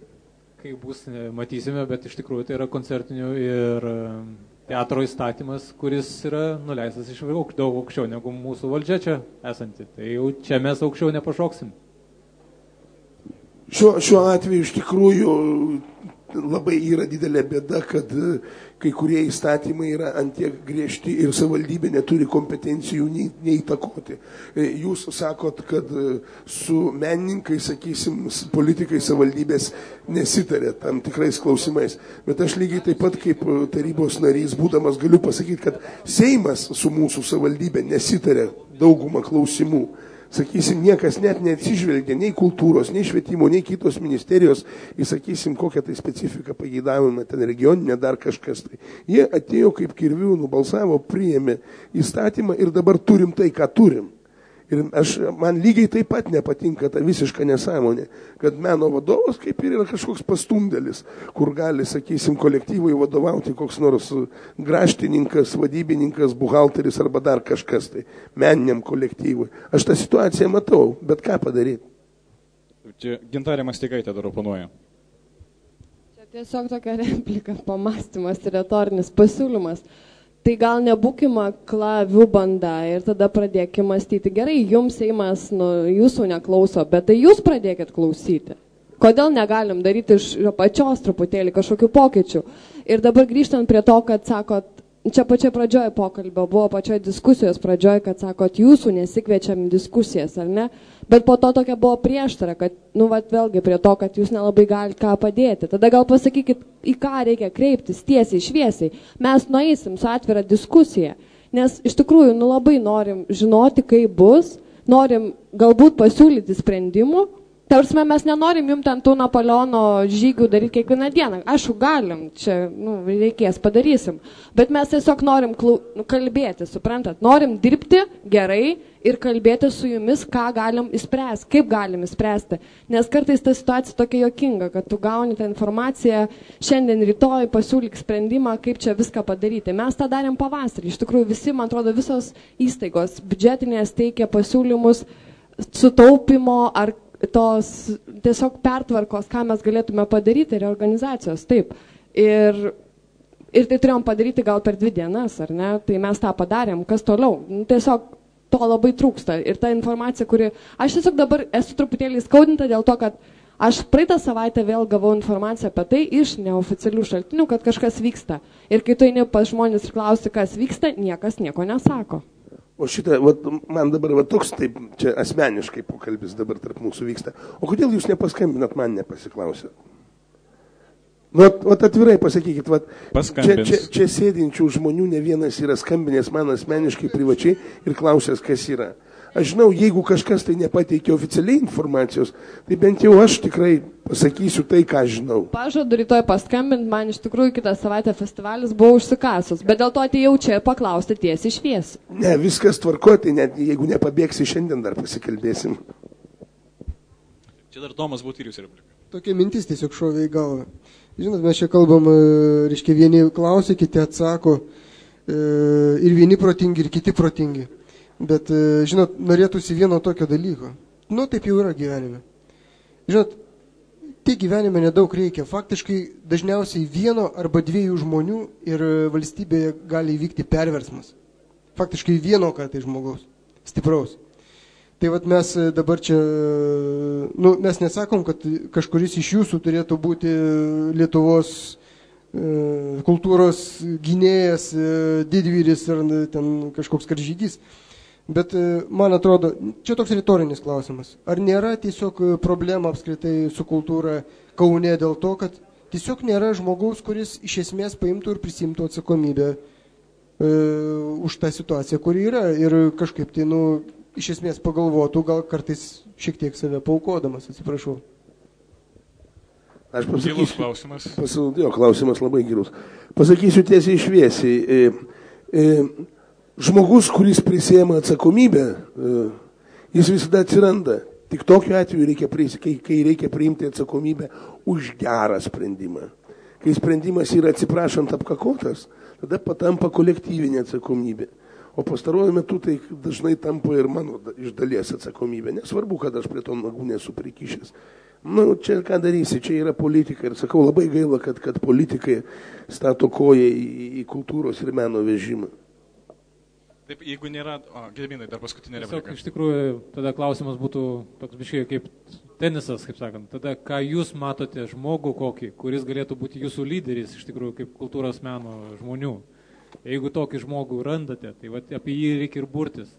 Kai bus, matysime, bet iš tikrųjų tai yra koncertinių ir teatro įstatymas, kuris yra nuleistas iš daug aukščiau negu mūsų valdžia čia esanti. Tai jau čia mes aukščiau nepašoksim. Šiuo atveju iš tikrųjų labai yra didelė bėda, kad kai kurie įstatymai yra antiek griežti ir savivaldybė neturi kompetencijų neįtakoti. Jūs sakot, kad su menininkais, sakysim, politikai savivaldybės nesitarė tam tikrais klausimais. Bet aš lygiai taip pat kaip tarybos narys, būdamas, galiu pasakyti, kad Seimas su mūsų savivaldybė nesitarė daugumą klausimų. Sakysim, niekas net neatsižvelgia nei kultūros, nei švietimo, nei kitos ministerijos į, sakysim, kokią tai specifiką pageidavimą, ten regioninę, dar kažkas. Tai. Jie atėjo kaip kirvių, nubalsavo, priėmė įstatymą ir dabar turim tai, ką turim. Ir man lygiai taip pat nepatinka ta visiška nesąmonė, kad meno vadovas kaip ir yra kažkoks pastumdėlis, kur gali, sakysim, kolektyvui vadovauti koks nors graštininkas, vadybininkas, buhalteris arba dar kažkas tai meniniam kolektyvui. Aš tą situaciją matau, bet ką padaryti? Čia Gintarė Mastikaitė dar oponuoja. Čia tiesiog tokia replika, pamastymas, retorinis pasiūlymas. Tai gal nebūkime akla avių banda ir tada pradėkime mąstyti. Gerai, jums Seimas jūsų neklauso, bet tai jūs pradėkit klausyti. Kodėl negalim daryti iš pačios truputėlį kažkokių pokyčių? Ir dabar grįžtant prie to, kad sakot, čia pačioje pradžioje pokalbio, buvo pačioje diskusijos pradžioje, kad sakot, jūsų nesikviečiam diskusijas, ar ne? Bet po to tokia buvo prieštara, kad, vėlgi prie to, kad jūs nelabai galite ką padėti. Tada gal pasakykit, į ką reikia kreiptis tiesiai, šviesiai. Mes nueisim su atvira diskusija, nes iš tikrųjų, labai norim žinoti, kaip bus, norim galbūt pasiūlyti sprendimų. Tarsi mes nenorim jums ten tų Napoleono žygių daryti kiekvieną dieną. Aišku, galim, čia reikės, padarysim. Bet mes tiesiog norim kalbėti, suprantat? Norim dirbti gerai ir kalbėti su jumis, ką galim įspręsti, kaip galim įspręsti. Nes kartais ta situacija tokia juokinga, kad tu gauni tą informaciją, šiandien, rytoj pasiūlyk sprendimą, kaip čia viską padaryti. Mes tą darėm pavasarį. Iš tikrųjų, visi, man atrodo, visos įstaigos biudžetinės teikia pasiūlymus sutaupimo ar tos tiesiog pertvarkos, ką mes galėtume padaryti, reorganizacijos, taip. Ir tai turėjom padaryti gal per 2 dienas, ar ne? Tai mes tą padarėm, kas toliau. Tiesiog to labai trūksta. Ir ta informacija, kuri... Aš tiesiog dabar esu truputėlį skaudinta dėl to, kad aš praeitą savaitę vėl gavau informaciją apie tai iš neoficialių šaltinių, kad kažkas vyksta. Ir kai tu eini pas žmonės ir klausi, kas vyksta, niekas nieko nesako. O šitą, man dabar toks, taip, čia asmeniškai pokalbis dabar tarp mūsų vyksta. O kodėl jūs nepaskambinat man, nepasiklausėt? Nu, atvirai pasakykit, Paskambins. čia sėdinčių žmonių ne vienas yra skambinęs man asmeniškai privačiai ir klausęs, kas yra. Aš žinau, jeigu kažkas tai nepateikia oficialiai informacijos, tai bent jau aš tikrai pasakysiu tai, ką žinau. Pažadu rytoj paskambint, man iš tikrųjų kitą savaitę festivalis buvo užsikasus, bet dėl to atėjau čia paklausti tiesiai šviesiai. Ne, viskas tvarko, tai net jeigu nepabėgsi, šiandien dar pasikalbėsim. Čia dar Tomas būtų ir jūs replika. Tokia mintis tiesiog šovė į galvą. Žinot, mes čia kalbam, reiškia, vieni klausia, kiti atsako, ir vieni protingi, ir kiti protingi. Bet, žinot, norėtųsi vieno tokio dalyko. Nu, taip jau yra gyvenime. Žinot, tai gyvenime nedaug reikia. Faktiškai dažniausiai vieno arba dviejų žmonių ir valstybėje gali įvykti perversmas. Faktiškai vieno kartai žmogaus, stipraus. Tai vat mes dabar čia, nu, mes nesakom, kad kažkuris iš jūsų turėtų būti Lietuvos kultūros gynėjas, didvyris ar ten kažkoks karžygys. Bet man atrodo, čia toks retorinis klausimas. Ar nėra tiesiog problema apskritai su kultūra Kaune dėl to, kad tiesiog nėra žmogaus, kuris iš esmės paimtų ir prisimtų atsakomybę už tą situaciją, kuri yra ir kažkaip tai, nu, iš esmės pagalvotų, gal kartais šiek tiek save paukodamas, atsiprašau. Aš pasakysiu. Gilus klausimas. Jo, klausimas labai gilus. Pasakysiu tiesiai šviesiai. Žmogus, kuris prisėma atsakomybę, jis visada atsiranda. Tik tokiu atveju kai reikia priimti atsakomybę už gerą sprendimą. Kai sprendimas yra atsiprašant apkakotas, tada patampa kolektyvinė atsakomybė. O pastaruoju metu tai dažnai tampa ir mano iš dalies atsakomybė. Nesvarbu, kad aš prie to nagų nesu prikišęs. Nu, čia ką darysi, čia yra politika. Ir sakau, labai gaila, kad politikai stato koją į kultūros ir meno vežimą. Taip, jeigu nėra... Gediminai, dar paskutinė replika. Iš tikrųjų, tada klausimas būtų toks biškai kaip tenisas, kaip sakant. Tada, ką jūs matote žmogų kokį, kuris galėtų būti jūsų lyderis, iš tikrųjų, kaip kultūros meno žmonių. Jeigu tokį žmogų randate, tai apie jį reikia ir burtis.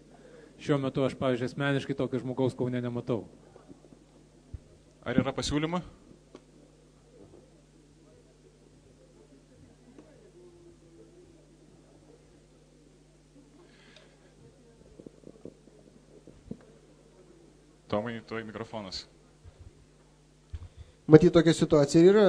Šiuo metu aš, pavyzdžiui, asmeniškai tokio žmogaus Kaune nematau. Ar yra pasiūlyma? Tomai, tuoj mikrofonas. Matyt, tokia situacija ir yra.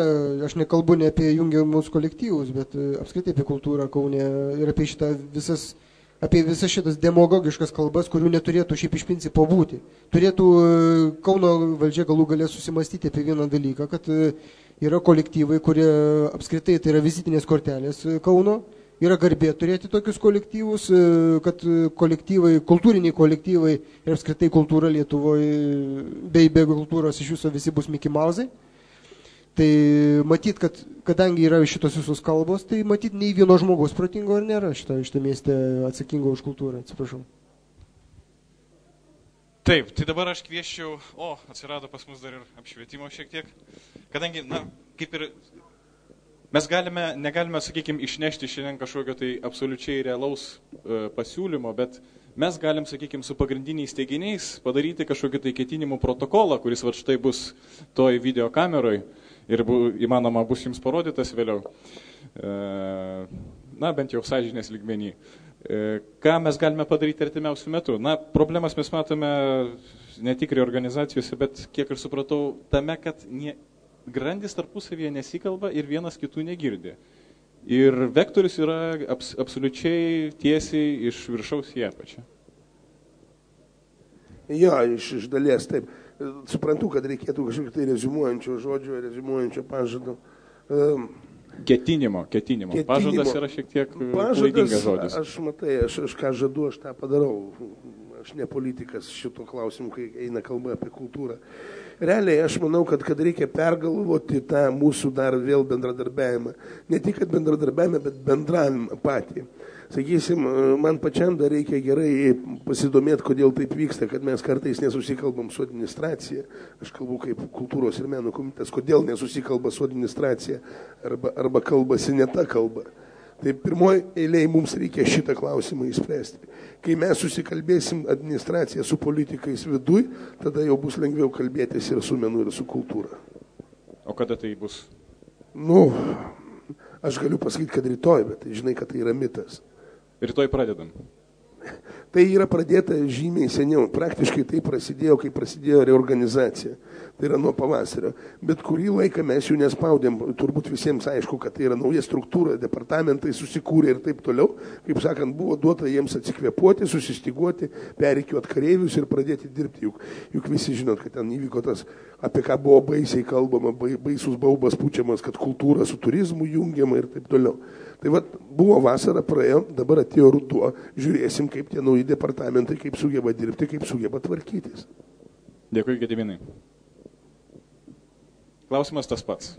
Aš nekalbu ne apie jungiamus kolektyvus, bet apskritai apie kultūrą Kaune ir apie visas šitas demagogiškas kalbas, kurių neturėtų šiaip iš principo būti. Turėtų Kauno valdžia galų galės susimastyti apie vieną dalyką, kad yra kolektyvai, kurie apskritai tai yra vizitinės kortelės Kauno. Yra garbė turėti tokius kolektyvus, kad kolektyvai, kultūriniai kolektyvai ir apskritai kultūra Lietuvoje, bei be kultūros iš viso visi bus Mickey Mouse'ai. Tai matyt, kad kadangi yra šitos visos kalbos, tai matyt nei vieno žmogaus protingo ir nėra šitą mieste atsakingo už kultūrą, atsiprašau. Taip, tai dabar aš kvieščiau, atsirado pas mus dar ir apšvietimo šiek tiek, kadangi, kaip ir mes negalime, sakykime, išnešti šiandien kažkokio tai absoliučiai realaus pasiūlymo, bet mes galim, sakykime, su pagrindiniais teiginiais padaryti kažkokį tai ketinimų protokolą, kuris štai bus toj video kameroj ir įmanoma bus jums parodytas vėliau, bent jau sąžinės lygmenį. Ką mes galime padaryti artimiausių metų? Problemas mes matome ne tik reorganizacijose, bet kiek aš supratau tame, kad grandys tarpusavyje nesikalba ir vienas kitų negirdi. Ir vektorius yra absoliučiai tiesiai iš viršaus į apačią. Jo, iš dalies taip. Suprantu, kad reikėtų kažkokio tai reziumuojančio žodžio, reziumuojančio pažado. Ketinimo. Pažadas yra šiek tiek klaidingas žodis. Aš ką žadu, aš tą padarau. Aš ne politikas šito klausimu, kai eina kalba apie kultūrą. Realiai aš manau, kad reikia pergalvoti tą mūsų dar vėl bendradarbiavimą. Ne tik, kad bendradarbiavimą, bet bendravimą patį. Sakysim, man pačiam dar reikia gerai pasidomėti, kodėl taip vyksta, kad mes kartais nesusikalbam su administracija. Aš kalbu kaip kultūros ir meno komitetas, kodėl nesusikalba su administracija arba kalbasi ne ta kalba. Tai pirmoji eilėje mums reikia šitą klausimą įspręsti. Kai mes susikalbėsim administraciją su politikais viduj, tada jau bus lengviau kalbėtis ir su menu, ir su kultūra. O kada tai bus? Nu, aš galiu pasakyti, kad rytoj, bet žinai, kad tai yra mitas. Rytoj pradedam. Tai yra pradėta žymiai seniau. Praktiškai tai prasidėjo, kai prasidėjo reorganizacija. Tai yra nuo pavasario. Bet kurį laiką mes jų nespaudėm. Turbūt visiems aišku, kad tai yra nauja struktūra, departamentai susikūrė ir taip toliau. Kaip sakant, buvo duota jiems atsikvėpuoti, susistiguoti, perikiuoti kareivius ir pradėti dirbti. Juk visi žinot, kad ten įvyko tas, apie ką buvo baisiai kalbama, baisus baubas pučiamas, kad kultūra su turizmu jungiama ir taip toliau. Tai vat, buvo vasara, praėjo, dabar atėjo ruduo, žiūrėsim, kaip tie nauji departamentai, kaip sugeba dirbti, kaip sugeba tvarkytis. Dėkui, Gediminai. Klausimas tas pats.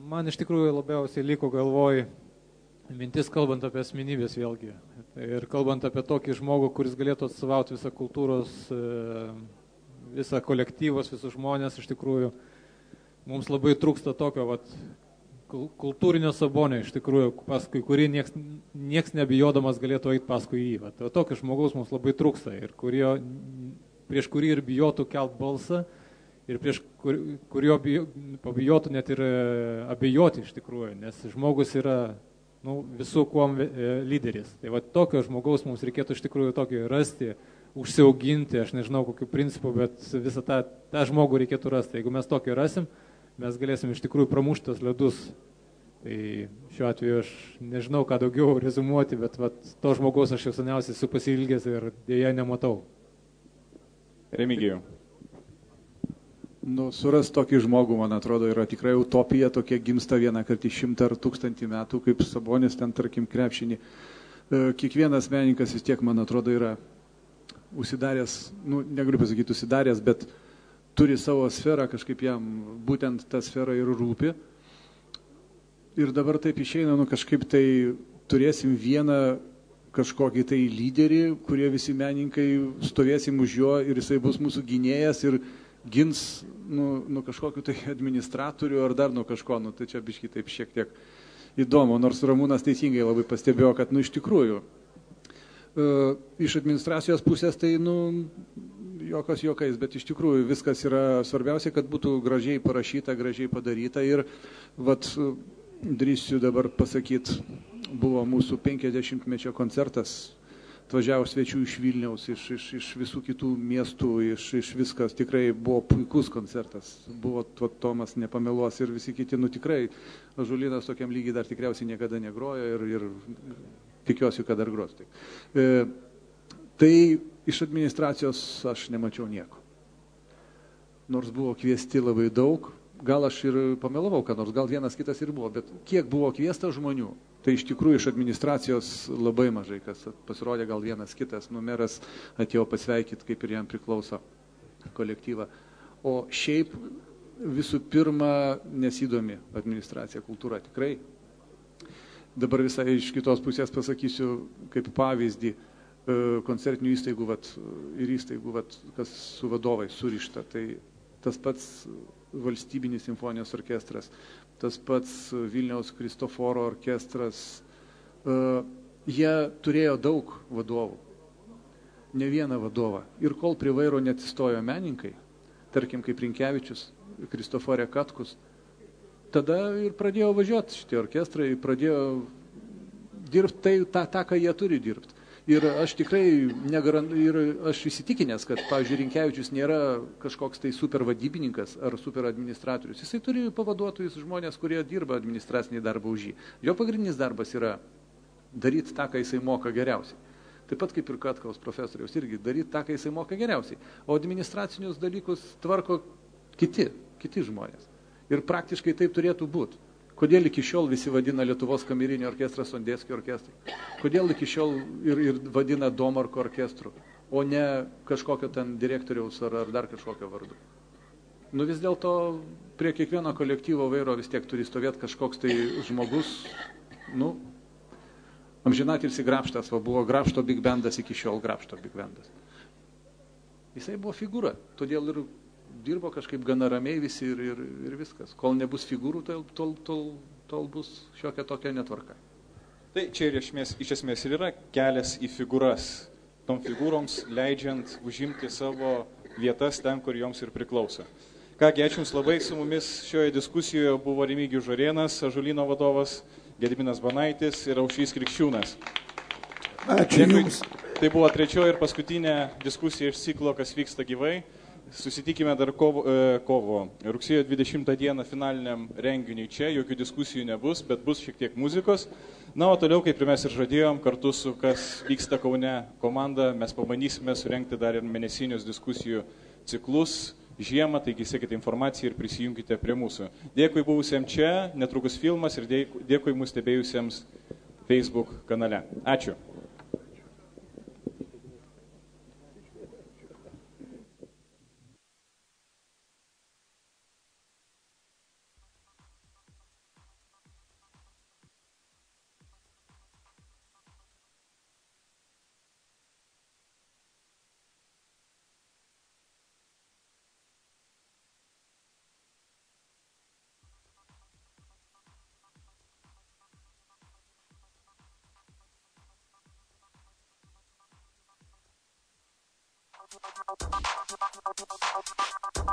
Man iš tikrųjų labiausiai liko galvoj mintis, kalbant apie asmenybės vėlgi. Ir kalbant apie tokį žmogų, kuris galėtų atstovauti visą kultūros, visą kolektyvos, visus žmonės, iš tikrųjų, mums labai trūksta tokio, kultūrinio sabonio, iš tikrųjų, paskui kurį nieks nebijodamas galėtų eiti paskui jį. Va tokio žmogaus mums labai trūksta ir prieš kurį ir bijotų kelt balsą ir prieš kurio pabijotų net ir abejoti iš tikrųjų, nes žmogus yra visų kuom lyderis. Tai va tokio žmogaus mums reikėtų iš tikrųjų tokį rasti, užsiauginti, aš nežinau kokiu principu, bet visą tą žmogų reikėtų rasti. Jeigu mes tokį rasim, mes galėsim iš tikrųjų pramušti tos ledus. Tai šiuo atveju aš nežinau, ką daugiau rezumuoti, bet to žmogaus aš jau seniausiai esu pasiilgęs ir dėja nematau. Remigijų. Surast tokį žmogų, man atrodo, yra tikrai utopija, tokia gimsta vieną kartą 100 ar 1000 metų, kaip Sabonis ten, tarkim, krepšinį. Kiekvienas menininkas vis tiek, man atrodo, yra užsidaręs, negaliu pasakyti užsidaręs, bet turi savo sferą, kažkaip jam būtent ta sfera ir rūpi. Ir dabar taip išeina, kažkaip tai turėsim vieną kažkokį tai lyderį, kurie visi menininkai stovėsim už jo ir jisai bus mūsų gynėjas ir gins kažkokiu tai administratorių ar dar kažko. Tai čia biškai taip šiek tiek įdomu, nors Ramūnas teisingai labai pastebėjo, kad iš tikrųjų iš administracijos pusės tai jokas jokais, bet iš tikrųjų viskas yra svarbiausia, kad būtų gražiai parašyta, gražiai padaryta ir drįsiu dabar pasakyti, buvo mūsų 50-mečio koncertas, atvažiavo svečių iš Vilniaus, iš visų kitų miestų, iš viskas, tikrai buvo puikus koncertas, buvo Tomas nepameluos ir visi kiti, tikrai Ąžuolynas tokiam lygiai dar tikriausiai niekada negrojo ir tikiuosi, kad dar gros. Tai iš administracijos aš nemačiau nieko. Nors buvo kviesti labai daug, gal aš ir pamelavau, kad nors gal vienas kitas ir buvo, bet kiek buvo kviesta žmonių, tai iš tikrųjų iš administracijos labai mažai, kas pasirodė gal vienas kitas, meras atėjo pasveikyti, kaip ir jam priklauso kolektyvą. O šiaip visų pirma nesidomi administracija, kultūra tikrai. Dabar visai iš kitos pusės pasakysiu kaip pavyzdį, koncertinių įstaigų ir įstaigų, kas su vadovai surišta. Tai tas pats Valstybinis simfonijos orkestras, tas pats Vilniaus Kristoforo orkestras, jie turėjo daug vadovų, ne vieną vadovą. Ir kol prie vairo neatsistojo menininkai, tarkim kaip Rinkevičius, Kristoforė Katkus, tada ir pradėjo važiuoti šitie orkestrai, pradėjo dirbti tą, ką jie turi dirbti. Ir aš tikrai aš įsitikinęs, kad, pavyzdžiui, Rinkevičius nėra kažkoks tai super vadybininkas ar super administratorius. Jisai turi pavaduotojus žmonės, kurie dirba administracinį darbą už jį. Jo pagrindinis darbas yra daryti tą, ką jisai moka geriausiai. Taip pat kaip ir Katkaus profesoriaus irgi daryti tą, ką jisai moka geriausiai. O administracinius dalykus tvarko kiti žmonės. Ir praktiškai taip turėtų būti. Kodėl iki šiol visi vadina Lietuvos kamerinį orkestrą Sondeckio orkestru? Kodėl iki šiol ir vadina Domarko orkestru, o ne kažkokio ten direktoriaus ar dar kažkokio vardu? Vis dėlto prie kiekvieno kolektyvo vairo vis tiek turi stovėti kažkoks tai žmogus, amžinatilsį Grabštas, buvo Grabšto big bandas iki šiol Grabšto big bandas. Jisai buvo figūra, todėl ir dirbo kažkaip gana ramiai visi ir viskas. Kol nebus figūrų, tol bus šiokia tokia netvarka. Tai čia iš esmės ir yra kelias į figūras. Tom figūroms leidžiant užimti savo vietas ten, kur joms ir priklauso. Kągi, ačiū Jums labai, su mumis šioje diskusijoje buvo Remigijus Žorėnas, Ąžuolyno vadovas, Gediminas Banaitis ir Aušrys Krikščiūnas. Ačiū Jums. Tai buvo trečioji ir paskutinė diskusija iš ciklo, kas vyksta gyvai. Susitikime dar rugsėjo 20 dieną finaliniam renginiui čia, jokių diskusijų nebus, bet bus šiek tiek muzikos. Na, o toliau, kaip ir mes ir žadėjom, kartu su kas vyksta Kaune komanda, mes pabandysime surengti dar ir mėnesinius diskusijų ciklus žiemą, taigi sekite informaciją ir prisijunkite prie mūsų. Dėkui buvusiems čia, netrukus filmas ir dėkui mūsų stebėjusiems Facebook kanale. Ačiū.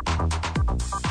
Thank you.